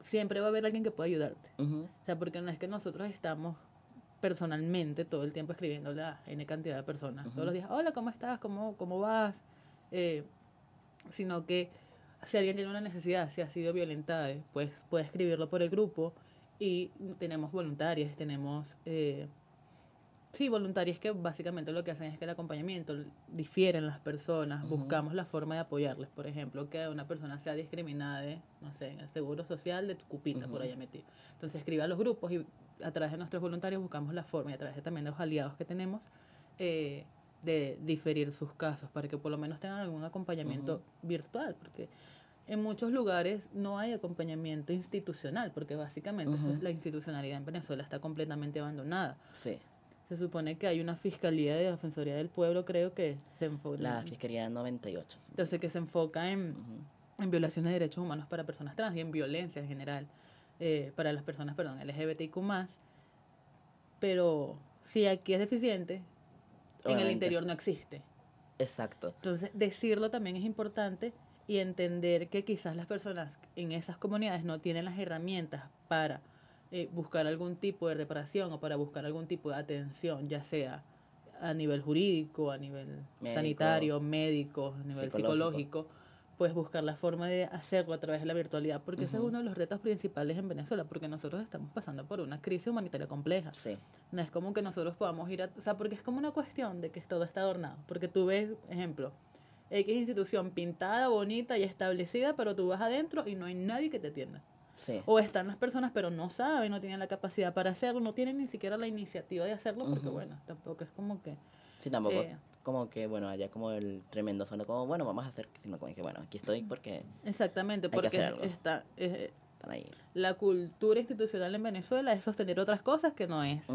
siempre va a haber alguien que pueda ayudarte. Uh-huh. O sea, porque no es que nosotros estamos personalmente todo el tiempo escribiéndole a N cantidad de personas. Todos los días, hola, ¿cómo estás? ¿Cómo vas? Sino que si alguien tiene una necesidad, si ha sido violentada, pues puede escribirlo por el grupo y tenemos voluntarias, tenemos... sí, voluntarias que básicamente lo que hacen es que el acompañamiento difieren las personas, buscamos la forma de apoyarles, por ejemplo, que una persona sea discriminada de, no sé, en el seguro social de tu cupita por allá metido. Entonces escribe a los grupos y a través de nuestros voluntarios buscamos la forma y a través también de los aliados que tenemos de diferir sus casos para que por lo menos tengan algún acompañamiento virtual, porque en muchos lugares no hay acompañamiento institucional, porque básicamente eso es, la institucionalidad en Venezuela está completamente abandonada. Sí. Se supone que hay una fiscalía de Defensoría del Pueblo, creo que se enfoca... La Fiscalía 98. Sí. Entonces, que se enfoca en violaciones de derechos humanos para personas trans y en violencia en general para las personas, LGBTIQ+. Pero si aquí es deficiente, en el interior no existe. Exacto. Entonces, decirlo también es importante y entender que quizás las personas en esas comunidades no tienen las herramientas para buscar algún tipo de reparación o para buscar algún tipo de atención, ya sea a nivel jurídico, a nivel sanitario, médico, a nivel psicológico, pues buscar la forma de hacerlo a través de la virtualidad, porque ese es uno de los retos principales en Venezuela, porque nosotros estamos pasando por una crisis humanitaria compleja. Sí. No es como que nosotros podamos ir a... O sea, porque es como una cuestión de que todo está adornado. Porque tú ves, ejemplo, X institución pintada, bonita y establecida, pero tú vas adentro y no hay nadie que te atienda. Sí. O están las personas, pero no saben, no tienen la capacidad para hacerlo, no tienen ni siquiera la iniciativa de hacerlo, porque bueno, tampoco es como que... Sí, tampoco como que, bueno, haya como el tremendo sonoro, como, bueno, vamos a hacer, sino como que, bueno, aquí estoy porque Exactamente, hay que porque hacer algo. está... Están ahí. la cultura institucional en Venezuela es sostener otras cosas que no es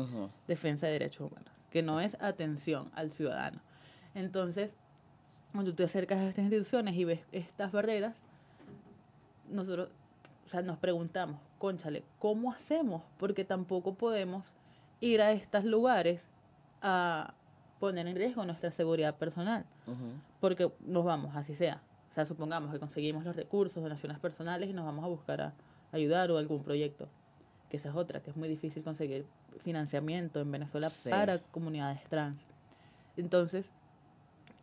defensa de derechos humanos, que no es atención al ciudadano. Entonces, cuando tú te acercas a estas instituciones y ves estas barreras, nosotros, o sea, nos preguntamos, cónchale, ¿cómo hacemos? Porque tampoco podemos ir a estos lugares a poner en riesgo nuestra seguridad personal, porque nos vamos, así sea. O sea, supongamos que conseguimos los recursos, donaciones personales y nos vamos a buscar a ayudar o algún proyecto, que esa es otra, que es muy difícil conseguir financiamiento en Venezuela para comunidades trans. Entonces,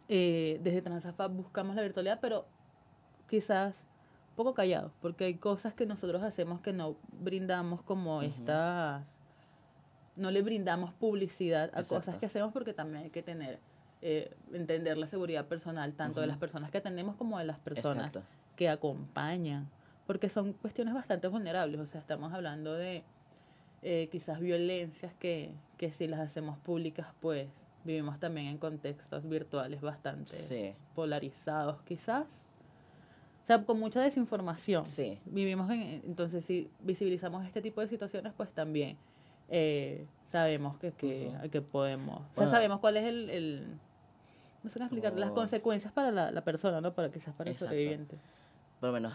desde Transafa buscamos la virtualidad, pero quizás poco callados, porque hay cosas que nosotros hacemos que no brindamos como estas, no le brindamos publicidad a cosas que hacemos, porque también hay que tener, entender la seguridad personal, tanto de las personas que atendemos como de las personas que acompañan, porque son cuestiones bastante vulnerables. O sea, estamos hablando de quizás violencias que si las hacemos públicas, pues vivimos también en contextos virtuales bastante polarizados, quizás. O sea, con mucha desinformación. Vivimos entonces, si visibilizamos este tipo de situaciones, pues también sabemos que podemos... O sea, sabemos cuál es no sé cómo explicar, las consecuencias para la persona, ¿no? Para quizás para el sobreviviente. Por lo menos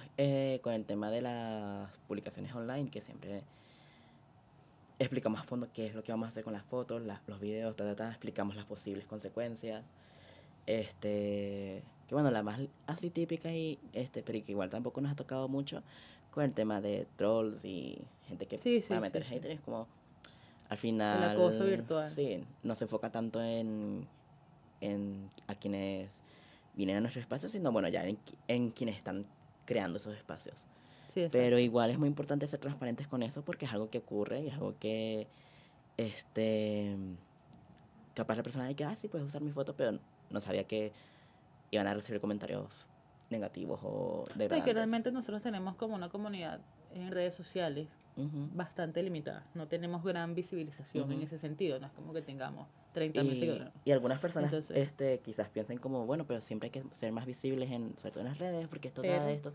con el tema de las publicaciones online, que siempre explicamos a fondo qué es lo que vamos a hacer con las fotos, los videos, explicamos las posibles consecuencias. Que bueno, la más así típica pero que igual tampoco nos ha tocado mucho con el tema de trolls y gente que va a meter haters, es como al final el acoso virtual. Sí, no se enfoca tanto en a quienes vienen a nuestro espacio, sino bueno, ya en quienes están creando esos espacios. Sí, pero igual es muy importante ser transparentes con eso, porque es algo que ocurre y es algo que capaz la persona dice que sí, puedes usar mi foto, pero no sabía que iban a recibir comentarios negativos o degradantes. Que realmente nosotros tenemos como una comunidad en redes sociales bastante limitada. No tenemos gran visibilización en ese sentido. No es como que tengamos 30.000 seguidores. Y algunas personas quizás piensen como, bueno, pero siempre hay que ser más visibles, sobre todo en las redes, porque esto da esto.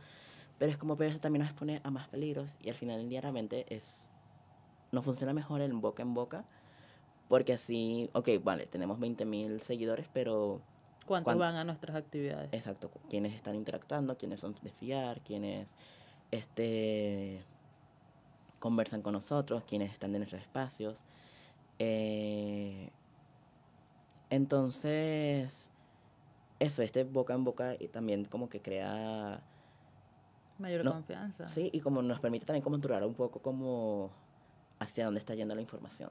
Pero es como, pero eso también nos expone a más peligros. Y al final del día realmente no funciona mejor el boca en boca. Porque así, vale, tenemos 20.000 seguidores, pero... ¿Cuántos van a nuestras actividades? Exacto. Quiénes están interactuando, quiénes son de fiar, quiénes conversan con nosotros, quiénes están en nuestros espacios. Entonces, eso, boca en boca y también como que crea... mayor confianza. Sí, y como nos permite también controlar un poco como hacia dónde está yendo la información.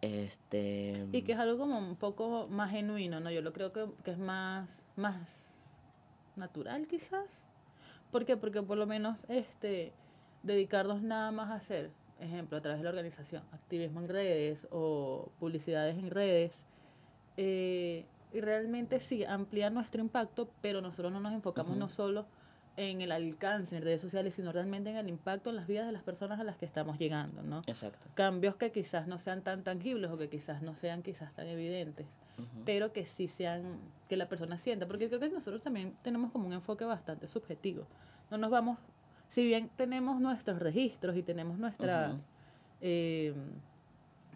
Y que es algo como un poco más genuino, ¿no? Yo lo creo que es más natural, quizás. ¿Por qué? Porque por lo menos dedicarnos nada más a hacer, ejemplo, a través de la organización, activismo en redes o publicidades en redes, y realmente sí, amplía nuestro impacto, pero nosotros no nos enfocamos no solo en el alcance en redes sociales, sino realmente en el impacto en las vidas de las personas a las que estamos llegando, ¿no? Exacto. Cambios que quizás no sean tan tangibles o que quizás no sean tan evidentes, pero que sí sean, que la persona sienta, porque creo que nosotros también tenemos como un enfoque bastante subjetivo. No nos vamos, si bien tenemos nuestros registros y tenemos nuestras,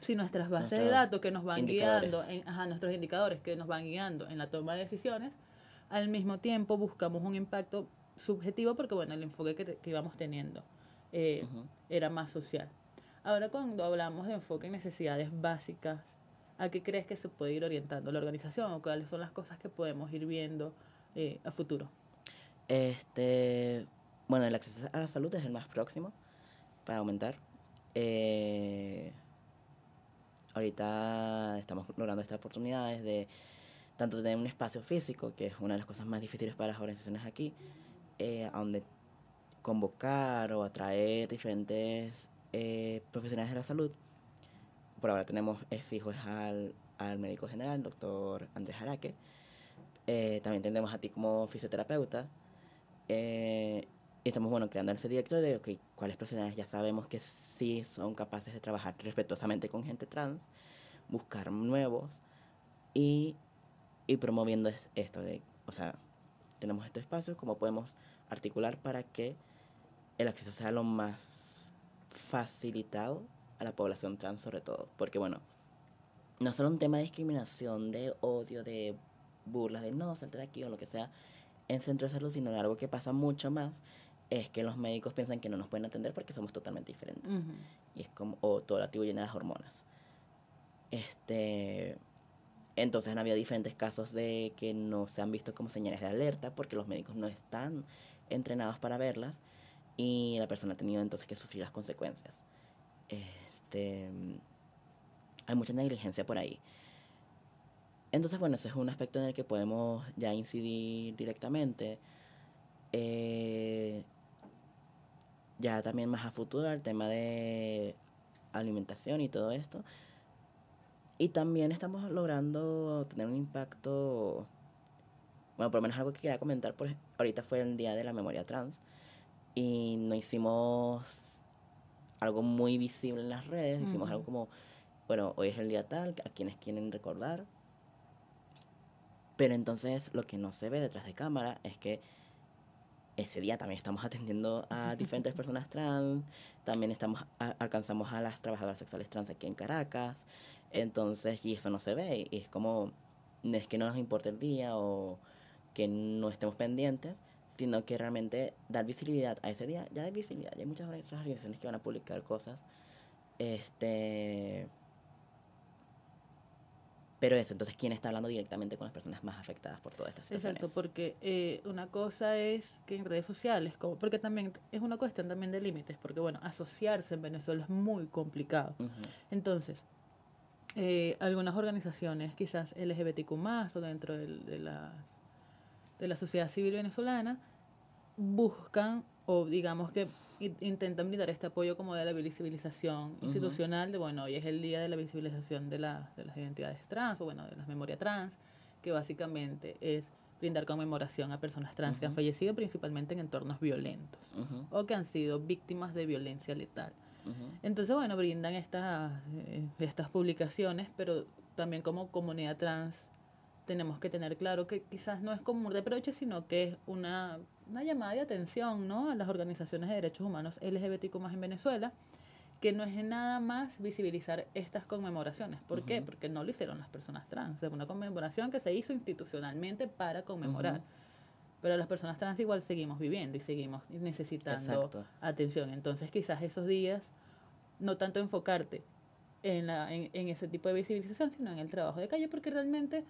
nuestras bases de datos que nos van guiando, nuestros indicadores que nos van guiando en la toma de decisiones, al mismo tiempo buscamos un impacto subjetivo porque, bueno, el enfoque que íbamos teniendo era más social. Ahora, cuando hablamos de enfoque en necesidades básicas, ¿a qué crees que se puede ir orientando la organización o cuáles son las cosas que podemos ir viendo a futuro? Bueno, el acceso a la salud es el más próximo para aumentar. Ahorita estamos logrando estas oportunidades de tanto tener un espacio físico, que es una de las cosas más difíciles para las organizaciones aquí, a donde convocar o atraer diferentes profesionales de la salud. Por ahora tenemos fijos al médico general, el doctor Andrés Araque. También tenemos a ti como fisioterapeuta. Y estamos, bueno, creando ese directorio de, ok, cuáles profesionales ya sabemos que sí son capaces de trabajar respetuosamente con gente trans, buscar nuevos y promoviendo esto de, o sea, tenemos estos espacios, cómo podemos articular para que el acceso sea lo más facilitado a la población trans sobre todo. Porque, bueno, no solo un tema de discriminación, de odio, de burlas, de no, salte de aquí o lo que sea, en centro de salud, sino algo que pasa mucho más, es que los médicos piensan que no nos pueden atender porque somos totalmente diferentes. Y es como, o todo lo atribuyen a las hormonas. Entonces han habido diferentes casos de que no se han visto como señales de alerta porque los médicos no están entrenados para verlas y la persona ha tenido entonces que sufrir las consecuencias. Hay mucha negligencia por ahí. Entonces, bueno, ese es un aspecto en el que podemos ya incidir directamente. Ya también más a futuro el tema de alimentación y todo esto. Y también estamos logrando tener un impacto, bueno, por lo menos algo que quería comentar, ahorita fue el Día de la Memoria Trans y no hicimos algo muy visible en las redes, hicimos algo como, bueno, hoy es el día tal, a quienes quieren recordar, pero entonces lo que no se ve detrás de cámara es que ese día también estamos atendiendo a diferentes personas trans, también alcanzamos a las trabajadoras sexuales trans aquí en Caracas, entonces, y eso no se ve, y es como, no es que no nos importe el día o que no estemos pendientes, sino que realmente dar visibilidad a ese día, ya hay visibilidad, ya hay muchas otras organizaciones que van a publicar cosas, pero eso, entonces, ¿quién está hablando directamente con las personas más afectadas por todas estas situaciones? Exacto, porque una cosa es que en redes sociales, porque también es una cuestión también de límites, porque bueno, asociarse en Venezuela es muy complicado. Entonces, algunas organizaciones, quizás LGBTQ+, o dentro de la sociedad civil venezolana, buscan o digamos que intentan brindar este apoyo como de la visibilización institucional de, bueno, hoy es el día de la visibilización de las identidades trans o bueno, de las memorias trans, que básicamente es brindar conmemoración a personas trans que han fallecido principalmente en entornos violentos o que han sido víctimas de violencia letal. Entonces, bueno, brindan estas publicaciones, pero también como comunidad trans tenemos que tener claro que quizás no es como un reproche, sino que es una llamada de atención, ¿no?, a las organizaciones de derechos humanos LGBTQ+ en Venezuela, que no es nada más visibilizar estas conmemoraciones. ¿Por qué? Porque no lo hicieron las personas trans. Es una conmemoración que se hizo institucionalmente para conmemorar. Pero las personas trans igual seguimos viviendo y seguimos necesitando atención. Entonces quizás esos días, no tanto enfocarte en ese tipo de visibilización, sino en el trabajo de calle, porque realmente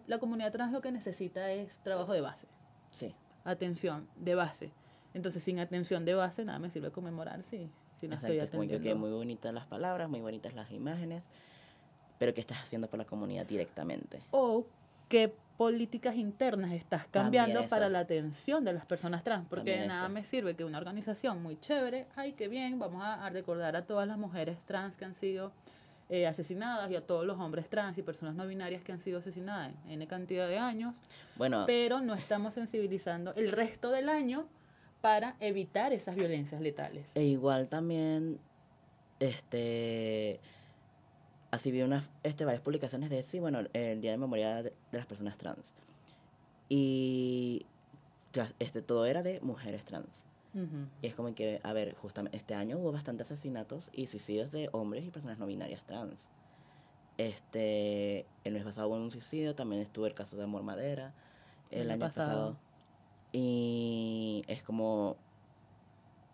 la comunidad trans lo que necesita es trabajo de base. Sí. Atención de base. Entonces, sin atención de base, nada me sirve conmemorar si no estoy atendiendo. Como que muy bonitas las palabras, muy bonitas las imágenes, pero ¿qué estás haciendo por la comunidad directamente? O qué políticas internas estás cambiando para la atención de las personas trans, porque de nada me sirve que una organización muy chévere, ay, qué bien, vamos a recordar a todas las mujeres trans que han sido asesinadas y a todos los hombres trans y personas no binarias que han sido asesinadas en N cantidad de años, pero no estamos sensibilizando el resto del año para evitar esas violencias letales. E igual también, así vi varias publicaciones de, sí, bueno, el Día de Memoria de las Personas Trans. Y todo era de mujeres trans. Y es como que, a ver, justamente este año hubo bastantes asesinatos y suicidios de hombres y personas no binarias trans. El mes pasado hubo un suicidio, también estuvo el caso de Amor Madera, el año pasado. Y es como,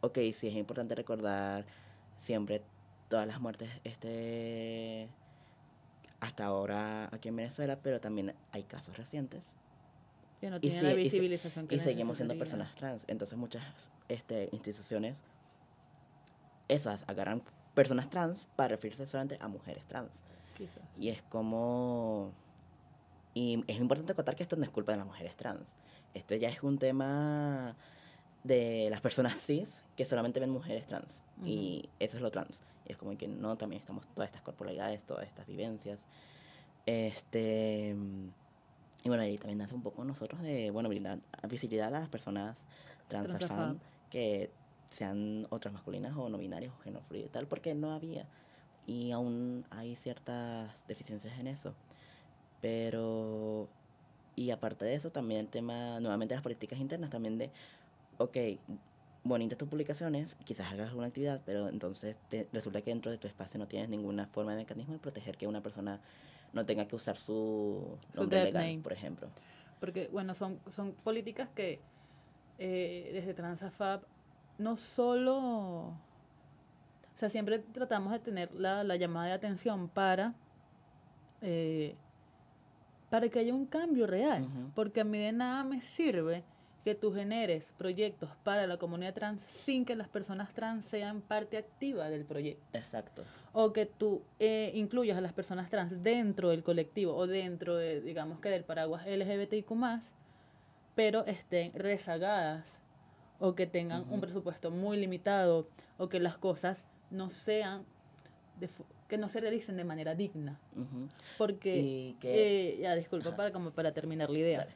ok, sí es importante recordar siempre todas las muertes hasta ahora aquí en Venezuela, pero también hay casos recientes que no tienen la visibilización que necesitaría. Y seguimos siendo personas trans. Entonces muchas instituciones esas agarran personas trans para referirse solamente a mujeres trans. Quizás. Y es como, Y es importante acotar que esto no es culpa de las mujeres trans. Esto ya es un tema de las personas cis que solamente ven mujeres trans. Y eso es lo trans. Y es como que no, también estamos todas estas corporalidades, todas estas vivencias. Y bueno, ahí también nace un poco nosotros de, bueno, brindar visibilidad a las personas trans Transafab. fan que sean otras masculinas o no binarias o género fluido y tal, porque no había. Y aún hay ciertas deficiencias en eso. Pero, y aparte de eso, también el tema, nuevamente, las políticas internas, también de, ok, bonitas tus publicaciones, quizás hagas alguna actividad, pero entonces resulta que dentro de tu espacio no tienes ninguna forma de mecanismo de proteger que una persona no tenga que usar su Su nombre dev legal, name. por ejemplo. Porque, bueno, son políticas que desde Transafab no solo, o sea, siempre tratamos de tener la llamada de atención eh, para que haya un cambio real. Porque a mí de nada me sirve que tú generes proyectos para la comunidad trans sin que las personas trans sean parte activa del proyecto. Exacto. O que tú incluyas a las personas trans dentro del colectivo o dentro de, digamos que del paraguas LGBTIQ+, pero estén rezagadas o que tengan un presupuesto muy limitado o que las cosas no sean que no se realicen de manera digna. Porque, ya disculpa, para terminar la idea.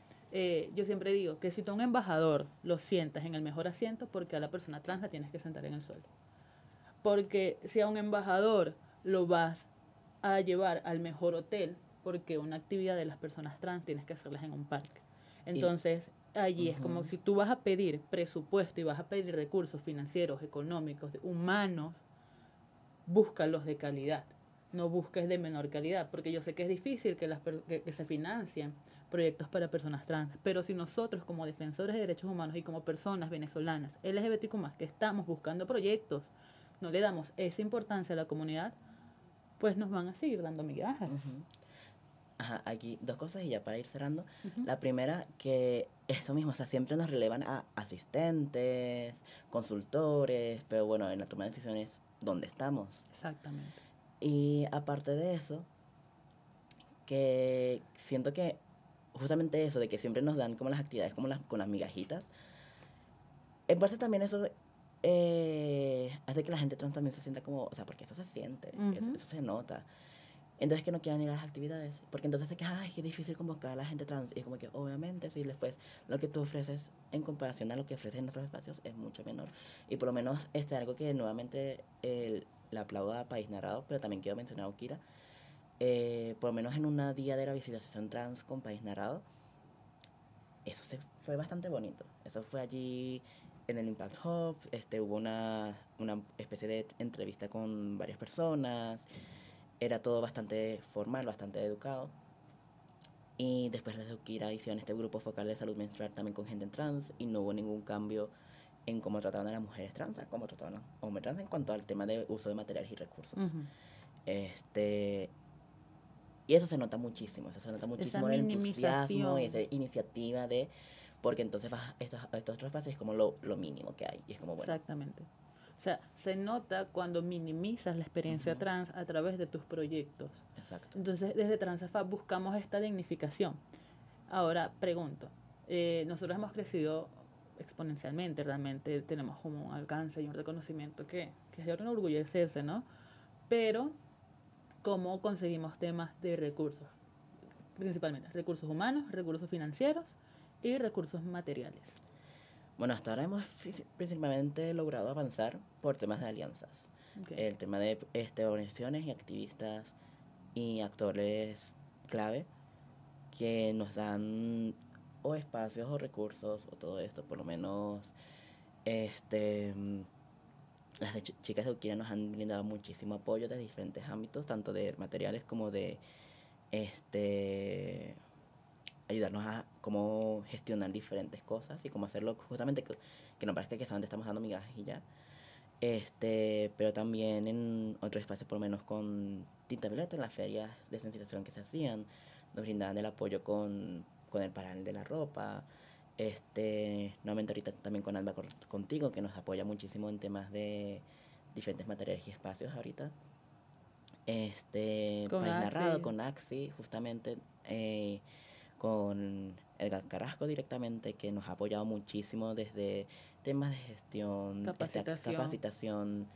Yo siempre digo que si tú a un embajador lo sientas en el mejor asiento, porque a la persona trans la tienes que sentar en el suelo. Porque si a un embajador lo vas a llevar al mejor hotel, porque una actividad de las personas trans tienes que hacerlas en un parque. Entonces, allí es como si tú vas a pedir presupuesto y vas a pedir recursos financieros, económicos, humanos, búscalos de calidad, no busques de menor calidad, porque yo sé que es difícil que se financien proyectos para personas trans, pero si nosotros como defensores de derechos humanos y como personas venezolanas LGBTQ+, que estamos buscando proyectos, no le damos esa importancia a la comunidad, pues nos van a seguir dando migajas. Ajá, aquí dos cosas y ya para ir cerrando. La primera, que eso mismo, o sea, siempre nos relevan a asistentes, consultores, pero bueno, en la toma de decisiones, ¿dónde estamos? Exactamente. Y aparte de eso, que siento que justamente eso, de que siempre nos dan como las actividades como con las migajitas, en parte también eso hace que la gente trans también se sienta como, o sea, porque eso se siente, eso se nota. Entonces que no quieran ir a las actividades, porque entonces es que, ay, qué difícil convocar a la gente trans. Y es como que, obviamente, sí, después lo que tú ofreces en comparación a lo que ofreces en otros espacios es mucho menor. Y por lo menos algo que nuevamente le aplaudo a País Narrado, pero también quiero mencionar a Ukira, por lo menos en una día de la visibilización trans con País Narrado, eso fue bastante bonito. Eso fue allí en el Impact Hub, hubo una especie de entrevista con varias personas, era todo bastante formal, bastante educado. Y después de Ukira hicieron este grupo focal de salud menstrual también con gente trans y no hubo ningún cambio en cómo trataban a las mujeres trans, a cómo trataban a los hombres trans en cuanto al tema de uso de materiales y recursos. Y eso se nota muchísimo, el entusiasmo y esa iniciativa de, porque entonces estos otros espacios es como lo mínimo que hay y es como bueno. Exactamente. O sea, se nota cuando minimizas la experiencia trans a través de tus proyectos. Exacto. Entonces, desde Transafab buscamos esta dignificación. Ahora, pregunto, nosotros hemos crecido exponencialmente, realmente tenemos como un alcance y un reconocimiento que es de enorgullecerse, ¿no? Pero, ¿cómo conseguimos temas de recursos? Principalmente, recursos humanos, recursos financieros y recursos materiales. Bueno, hasta ahora hemos principalmente logrado avanzar por temas de alianzas. El tema de organizaciones y activistas y actores clave que nos dan o espacios o recursos o todo esto, por lo menos las chicas de Ukira nos han brindado muchísimo apoyo de diferentes ámbitos, tanto de materiales como de ayudarnos a cómo gestionar diferentes cosas y cómo hacerlo justamente que no parezca que solamente estamos dando migajas y ya. Pero también en otros espacios, por lo menos con Tinta Violeta, en las ferias de sensibilización que se hacían, nos brindaban el apoyo con el panel de la ropa. Nuevamente ahorita también con Alba Contigo, que nos apoya muchísimo en temas de diferentes materiales y espacios ahorita. Con País Axi. Narrado, con Axi, justamente con Edgar Carrasco directamente, que nos ha apoyado muchísimo desde temas de gestión, capacitación,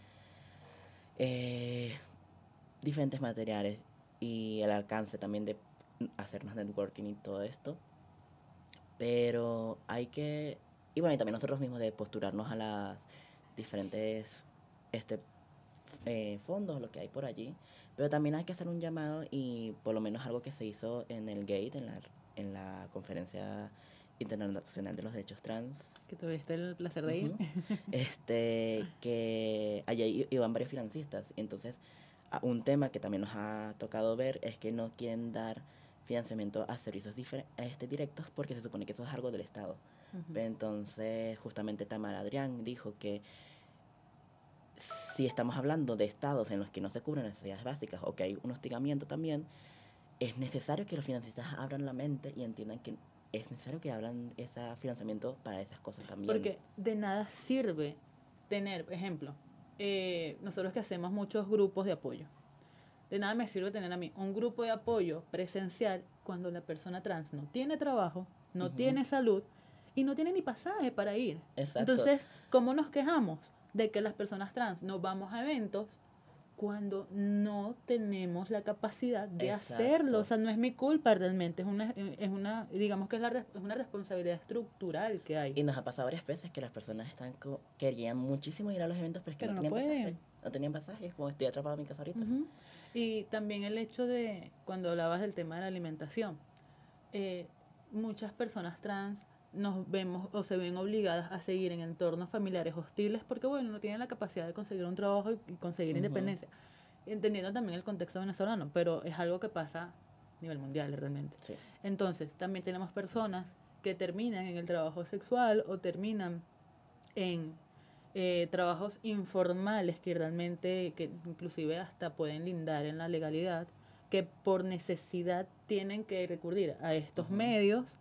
diferentes materiales y el alcance también de hacernos networking y todo esto. Pero hay que, y bueno, y también nosotros mismos de postularnos a las diferentes fondos, lo que hay por allí. Pero también hay que hacer un llamado y por lo menos algo que se hizo en el GATE, en la Conferencia Internacional de los Derechos Trans. Que tuviste el placer de ir. Que allí iban varios financistas. Entonces, un tema que también nos ha tocado ver es que no quieren dar financiamiento a servicios directos porque se supone que eso es algo del Estado. Pero entonces, justamente Tamara Adrián dijo que si estamos hablando de estados en los que no se cubren necesidades básicas o que hay un hostigamiento también, es necesario que los financistas abran la mente y entiendan que es necesario que abran ese financiamiento para esas cosas también. Porque de nada sirve tener, ejemplo, nosotros que hacemos muchos grupos de apoyo, de nada me sirve tener a mí un grupo de apoyo presencial cuando la persona trans no tiene trabajo, no tiene salud y no tiene ni pasaje para ir. Exacto. Entonces, ¿cómo nos quejamos de que las personas trans no vamos a eventos cuando no tenemos la capacidad de hacerlo? O sea, no es mi culpa realmente, digamos que es una responsabilidad estructural que hay. Y nos ha pasado varias veces que las personas querían muchísimo ir a los eventos, pero es que no tenían pasaje. No tenían pasaje, como estoy atrapado en mi casa ahorita. Y también el hecho de, cuando hablabas del tema de la alimentación, muchas personas trans nos vemos o se ven obligadas a seguir en entornos familiares hostiles porque, bueno, no tienen la capacidad de conseguir un trabajo y conseguir independencia. Entendiendo también el contexto venezolano, pero es algo que pasa a nivel mundial realmente. Sí. Entonces, también tenemos personas que terminan en el trabajo sexual o terminan en trabajos informales que realmente, que inclusive hasta pueden lindar en la legalidad, que por necesidad tienen que recurrir a estos medios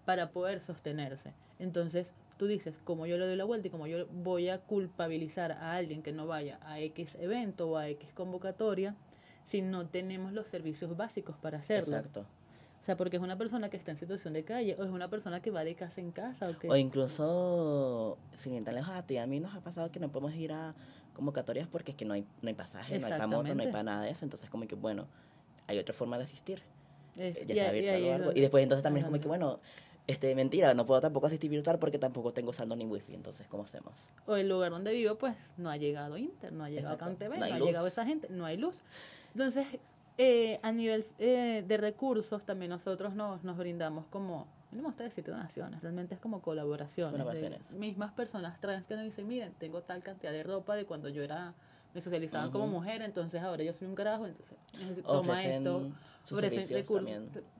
para poder sostenerse. Entonces, tú dices, como yo le doy la vuelta y como yo voy a culpabilizar a alguien que no vaya a X evento o a X convocatoria, si no tenemos los servicios básicos para hacerlo. Exacto. O sea, porque es una persona que está en situación de calle o es una persona que va de casa en casa. O incluso, sin ir tan lejos a ti, a mí nos ha pasado que no podemos ir a convocatorias porque es que no hay pasaje, no hay para moto, no hay para nada de eso. Entonces, como que, bueno, hay otra forma de asistir. Ya sea virtual o algo. Y después, entonces también es como que, bueno, mentira, no puedo tampoco asistir virtual porque tampoco tengo saldo ni wifi. Entonces, ¿cómo hacemos? O el lugar donde vivo, pues, no ha llegado Inter, no ha llegado CanTV, no ha llegado esa gente, no hay luz. Entonces, a nivel de recursos, también nosotros nos brindamos como, no me gusta decir donaciones, realmente es como colaboraciones. De mismas personas trans que nos dicen, miren, tengo tal cantidad de ropa de cuando yo me socializaban como mujer, entonces ahora yo soy un carajo, entonces toma esto,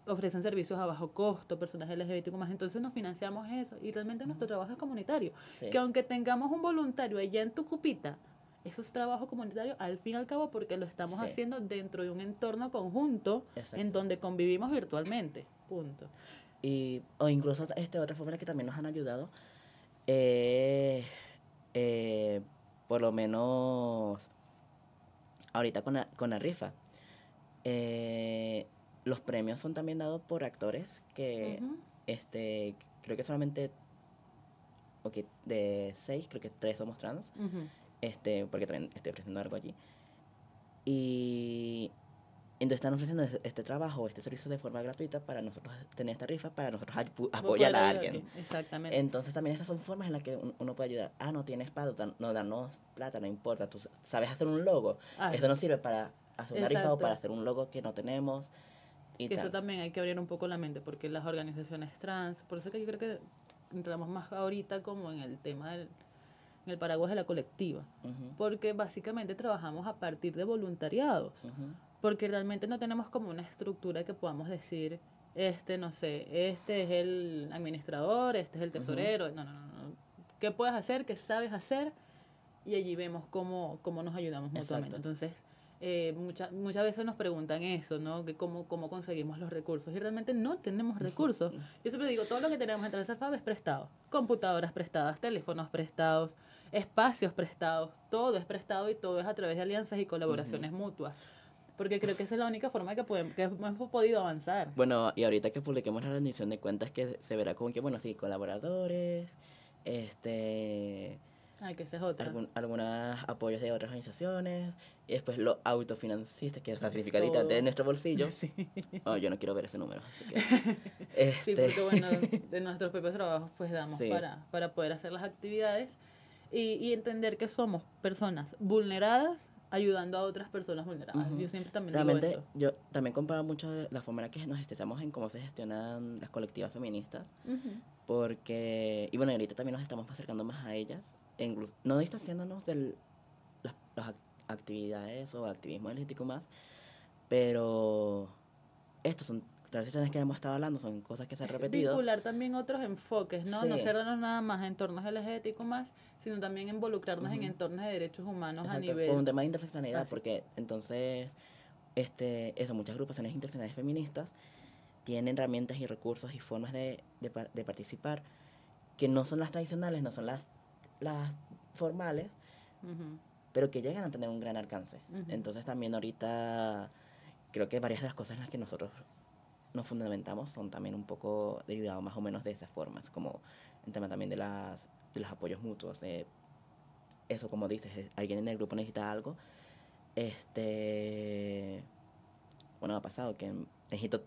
ofrecen servicios a bajo costo, personas LGBTQ+, entonces nos financiamos eso, y realmente nuestro trabajo es comunitario, que aunque tengamos un voluntario allá en tu cupita, eso es trabajo comunitario al fin y al cabo porque lo estamos haciendo dentro de un entorno conjunto en donde convivimos virtualmente, punto. O incluso otra forma que también nos han ayudado, por lo menos ahorita con la rifa, los premios son también dados por actores que creo que solamente de 6, creo que 3 somos trans. Porque también estoy ofreciendo algo allí. Y entonces están ofreciendo este trabajo, este servicio de forma gratuita para nosotros tener esta rifa, para nosotros apoyar a alguien. Exactamente. Entonces también estas son formas en las que uno puede ayudar. No tienes plata, no darnos plata, no importa. Tú sabes hacer un logo. Eso nos sirve para hacer una rifa o para hacer un logo que no tenemos. Que eso también hay que abrir un poco la mente porque las organizaciones trans, por eso que yo creo que entramos más ahorita como en el tema en el paraguas de la colectiva, porque básicamente trabajamos a partir de voluntariados, porque realmente no tenemos como una estructura que podamos decir, no sé, este es el administrador, este es el tesorero, no. ¿Qué puedes hacer? ¿Qué sabes hacer? Y allí vemos cómo nos ayudamos mutuamente. Entonces, muchas veces nos preguntan eso, ¿no? Que cómo conseguimos los recursos. Y realmente no tenemos recursos. Yo siempre digo, todo lo que tenemos en Transafab es prestado. Computadoras prestadas, teléfonos prestados, espacios prestados. Todo es prestado y todo es a través de alianzas y colaboraciones mutuas. porque creo que esa es la única forma que hemos podido avanzar. Bueno, y ahorita que publiquemos la rendición de cuentas, que se verá como que, bueno, sí, colaboradores, Ay, que esa es otra. algunos apoyos de otras organizaciones, y después los autofinancistas, que significa de Todo. nuestro bolsillo. Sí. Oh, yo no quiero ver ese número, así que... Sí, porque bueno, de nuestros propios trabajos pues damos Sí. para poder hacer las actividades y entender que somos personas vulneradas ayudando a otras personas vulneradas. Ujú. Yo siempre también Realmente, digo eso. yo también comparo mucho de la forma en la que nos estresamos en cómo se gestionan las colectivas feministas, Ujú. porque, y bueno, ahorita también nos estamos acercando más a ellas, no distanciándonos de las actividades o activismo LGBTQ+, pero estos son las situaciones que hemos estado hablando, son cosas que se han repetido. Vincular también otros enfoques, ¿no? No Sí. cerrarnos nada más a entornos LGBTQ+, sino también involucrarnos en Ujú. entornos de derechos humanos a Exacto, nivel con un tema de interseccionalidad, básico. porque entonces, muchas agrupaciones interseccionales feministas tienen herramientas y recursos y formas de participar que no son las tradicionales, no son las formales, Ujú. pero que llegan a tener un gran alcance. Ujú. Entonces también ahorita creo que varias de las cosas en las que nosotros nos fundamentamos son también un poco derivados más o menos de esas formas, como el tema también de los apoyos mutuos. Eso, como dices, alguien en el grupo necesita algo. Bueno, ha pasado que necesito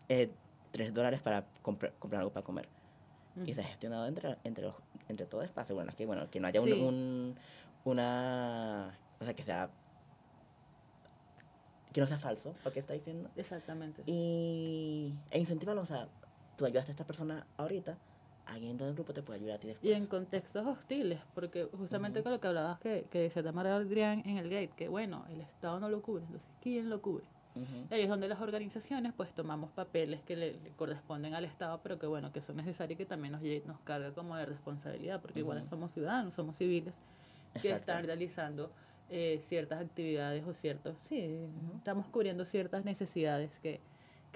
$3 para comprar algo para comer. Y se ha gestionado entre todo espacio. Bueno, es que, bueno, que no haya Sí. una... O sea, que no sea falso lo que está diciendo. Exactamente. E incentivarlo, o sea, tú ayudaste a esta persona ahorita, alguien dentro del grupo te puede ayudar a ti después. Y en contextos hostiles, porque justamente con lo que hablabas que decía Tamara Adrián en el Gate, que bueno, el Estado no lo cubre, entonces ¿quién lo cubre? Ujú. Ahí es donde las organizaciones pues tomamos papeles que le corresponden al Estado, pero que bueno, que son necesarios y que también nos carga como de responsabilidad, porque igual somos ciudadanos, somos civiles, que Exacto. están realizando ciertas actividades o estamos cubriendo ciertas necesidades que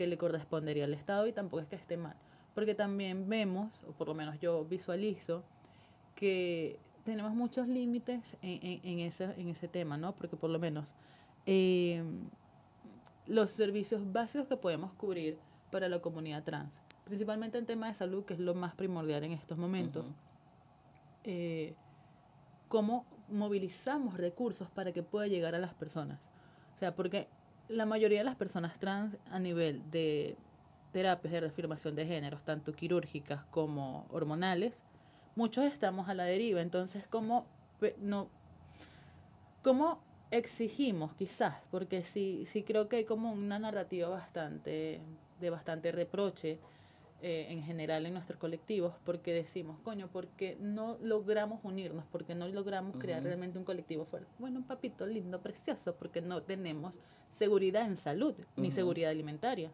le correspondería al Estado y tampoco es que esté mal. Porque también vemos, o por lo menos yo visualizo, que tenemos muchos límites en ese tema, ¿no? Porque por lo menos los servicios básicos que podemos cubrir para la comunidad trans, principalmente en tema de salud, que es lo más primordial en estos momentos, cómo movilizamos recursos para que pueda llegar a las personas. O sea, porque la mayoría de las personas trans a nivel de terapias de reafirmación de géneros, tanto quirúrgicas como hormonales, muchos estamos a la deriva. Entonces, ¿cómo exigimos quizás? Porque sí creo que hay como una narrativa bastante reproche en general en nuestros colectivos, porque decimos, coño, porque no logramos unirnos, porque no logramos crear realmente un colectivo fuerte. Bueno, papito lindo, precioso, porque no tenemos seguridad en salud, ni seguridad alimentaria,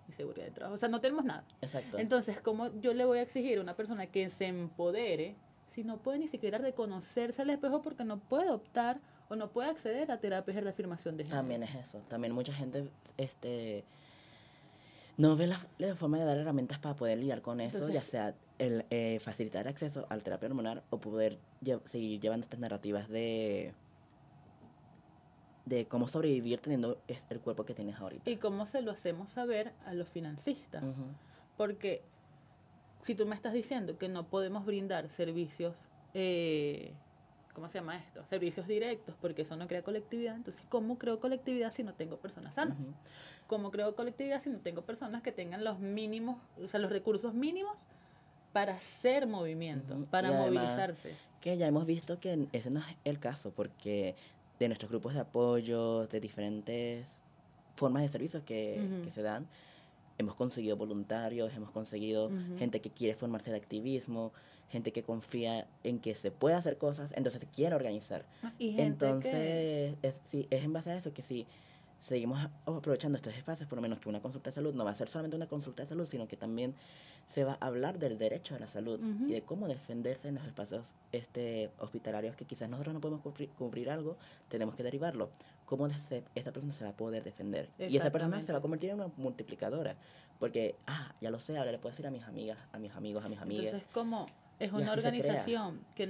ni seguridad de trabajo. O sea, no tenemos nada. Exacto. Entonces, ¿cómo yo le voy a exigir a una persona que se empodere si no puede ni siquiera reconocerse al espejo porque no puede optar o no puede acceder a terapias de reafirmación de género? También es eso. También mucha gente no ve la forma de dar herramientas para poder lidiar con eso, Entonces, ya sea el facilitar acceso al terapia hormonal o poder seguir llevando estas narrativas de cómo sobrevivir teniendo el cuerpo que tienes ahorita. ¿y cómo se lo hacemos saber a los financistas? Porque si tú me estás diciendo que no podemos brindar servicios, ¿cómo se llama esto? Servicios directos, porque eso no crea colectividad. Entonces, ¿cómo creo colectividad si no tengo personas sanas? ¿Cómo creo colectividad si no tengo personas que tengan los mínimos, o sea, los recursos mínimos para hacer movimiento, para y además, movilizarse? Que ya hemos visto que ese no es el caso, porque de nuestros grupos de apoyo, de diferentes formas de servicios que se dan, hemos conseguido voluntarios, hemos conseguido gente que quiere formarse de activismo, gente que confía en que se puede hacer cosas, entonces se quiere organizar. Y gente entonces, es en base a eso que si seguimos aprovechando estos espacios, por lo menos que una consulta de salud no va a ser solamente una consulta de salud, sino que también se va a hablar del derecho a la salud y de cómo defenderse en los espacios hospitalarios que quizás nosotros no podemos cubrir algo, tenemos que derivarlo. Cómo esa persona se va a poder defender. Y esa persona se va a convertir en una multiplicadora. Porque, ya lo sé, ahora le puedo decir a mis amigas, a mis amigos, a mis amigas. Entonces, como es Y una así se crea. organización que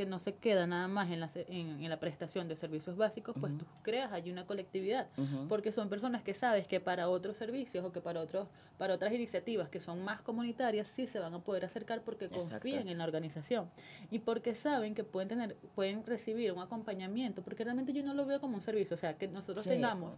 no se queda nada más en la prestación de servicios básicos, pues Ujú. tú creas allí una colectividad, Ujú. porque son personas que sabes que para otros servicios o que para otras iniciativas que son más comunitarias sí se van a poder acercar porque Exacto. confían en la organización y porque saben que pueden recibir un acompañamiento, porque realmente yo no lo veo como un servicio, o sea, que nosotros Sí, tengamos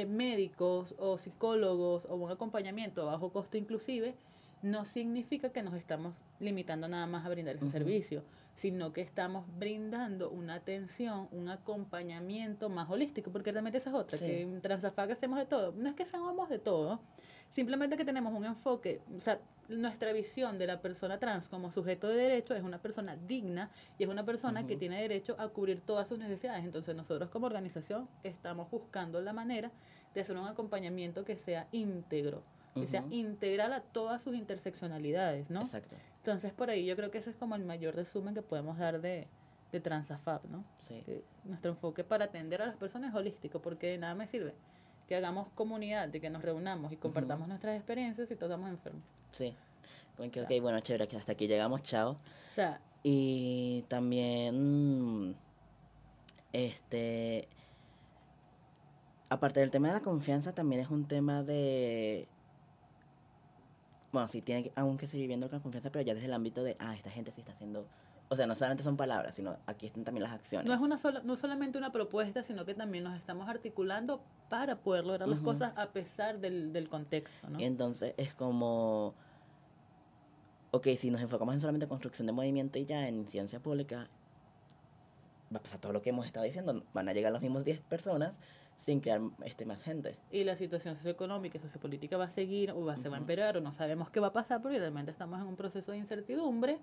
médicos o psicólogos o un acompañamiento a bajo costo inclusive, no significa que nos estamos limitando nada más a brindar ese Ujú. servicio, sino que estamos brindando una atención, un acompañamiento más holístico, porque realmente esa es otra, Sí. que en Transafag hacemos de todo. No es que seamos de todo, simplemente que tenemos un enfoque, o sea, nuestra visión de la persona trans como sujeto de derecho es una persona digna y es una persona que Ujú. tiene derecho a cubrir todas sus necesidades. Entonces nosotros como organización estamos buscando la manera de hacer un acompañamiento que sea íntegro, que sea Ujú. integral a todas sus interseccionalidades, ¿no? Exacto. Entonces, por ahí yo creo que ese es como el mayor resumen que podemos dar de Transafab, ¿no? Sí. Que nuestro enfoque para atender a las personas es holístico, porque de nada me sirve que hagamos comunidad, de que nos reunamos y Ujú. compartamos nuestras experiencias si todos estamos enfermos. Sí. Como que, O ok, sea, bueno, chévere, que hasta aquí llegamos, chao. o sea, Y también, este, aparte del tema de la confianza, también es un tema de, bueno, sí tiene aún que seguir viendo con confianza, pero ya desde el ámbito de, esta gente sí está haciendo, o sea, no solamente son palabras, sino aquí están también las acciones. no es solamente una propuesta, sino que también nos estamos articulando para poder lograr las Ujú. cosas a pesar del contexto, ¿no? Y entonces es como, ok, si nos enfocamos en solamente construcción de movimiento y ya en ciencia pública, va a pasar todo lo que hemos estado diciendo, van a llegar las mismas 10 personas sin crear más gente. Y la situación socioeconómica y sociopolítica va a seguir se va a Ujú. empeorar o no sabemos qué va a pasar porque realmente estamos en un proceso de incertidumbre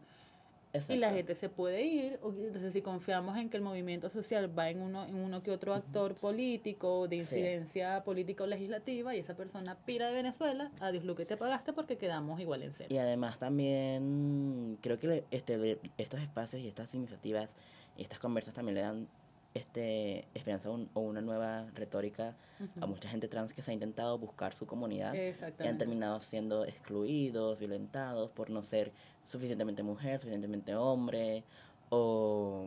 y la Exacto. gente se puede ir. Entonces, si confiamos en que el movimiento social va en uno que otro actor político de Sí. incidencia política o legislativa y esa persona pira de Venezuela, adiós lo que te pagaste porque quedamos igual en cero. Y además también creo que estos espacios y estas iniciativas y estas conversas también le dan esperanza o una nueva retórica a mucha gente trans que se ha intentado buscar su comunidad y han Exactamente. terminado siendo excluidos, violentados por no ser suficientemente mujer, suficientemente hombre o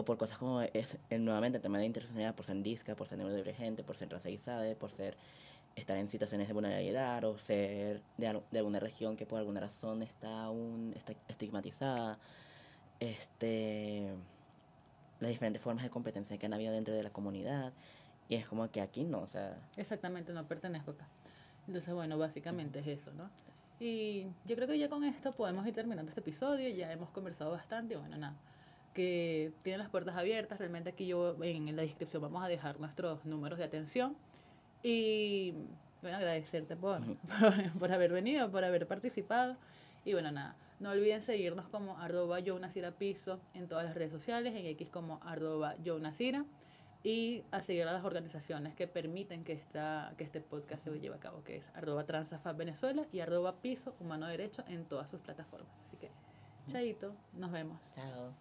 por cosas como nuevamente el tema de interseccionalidad, por ser disca, por ser neurodivergente, por ser racializada, por ser estar en situaciones de vulnerabilidad o ser de alguna región que por alguna razón está aún estigmatizada. Las diferentes formas de competencia que han habido dentro de la comunidad. Y es como que aquí no, o sea... Exactamente, no pertenezco acá. Entonces, bueno, básicamente es eso, ¿no? Y yo creo que ya con esto podemos ir terminando este episodio. Ya hemos conversado bastante y bueno, nada. Que tienen las puertas abiertas. Realmente aquí en la descripción vamos a dejar nuestros números de atención. Y bueno, agradecerte por haber venido, por haber participado. Y bueno, nada, no olviden seguirnos como @YoNasiraPiso en todas las redes sociales, en X como @YoNasira y a seguir a las organizaciones que permiten que este podcast se lleve a cabo, que es @Transafab Venezuela y @Piso Humano Derecho en todas sus plataformas. Así que, chaito, nos vemos. Chao.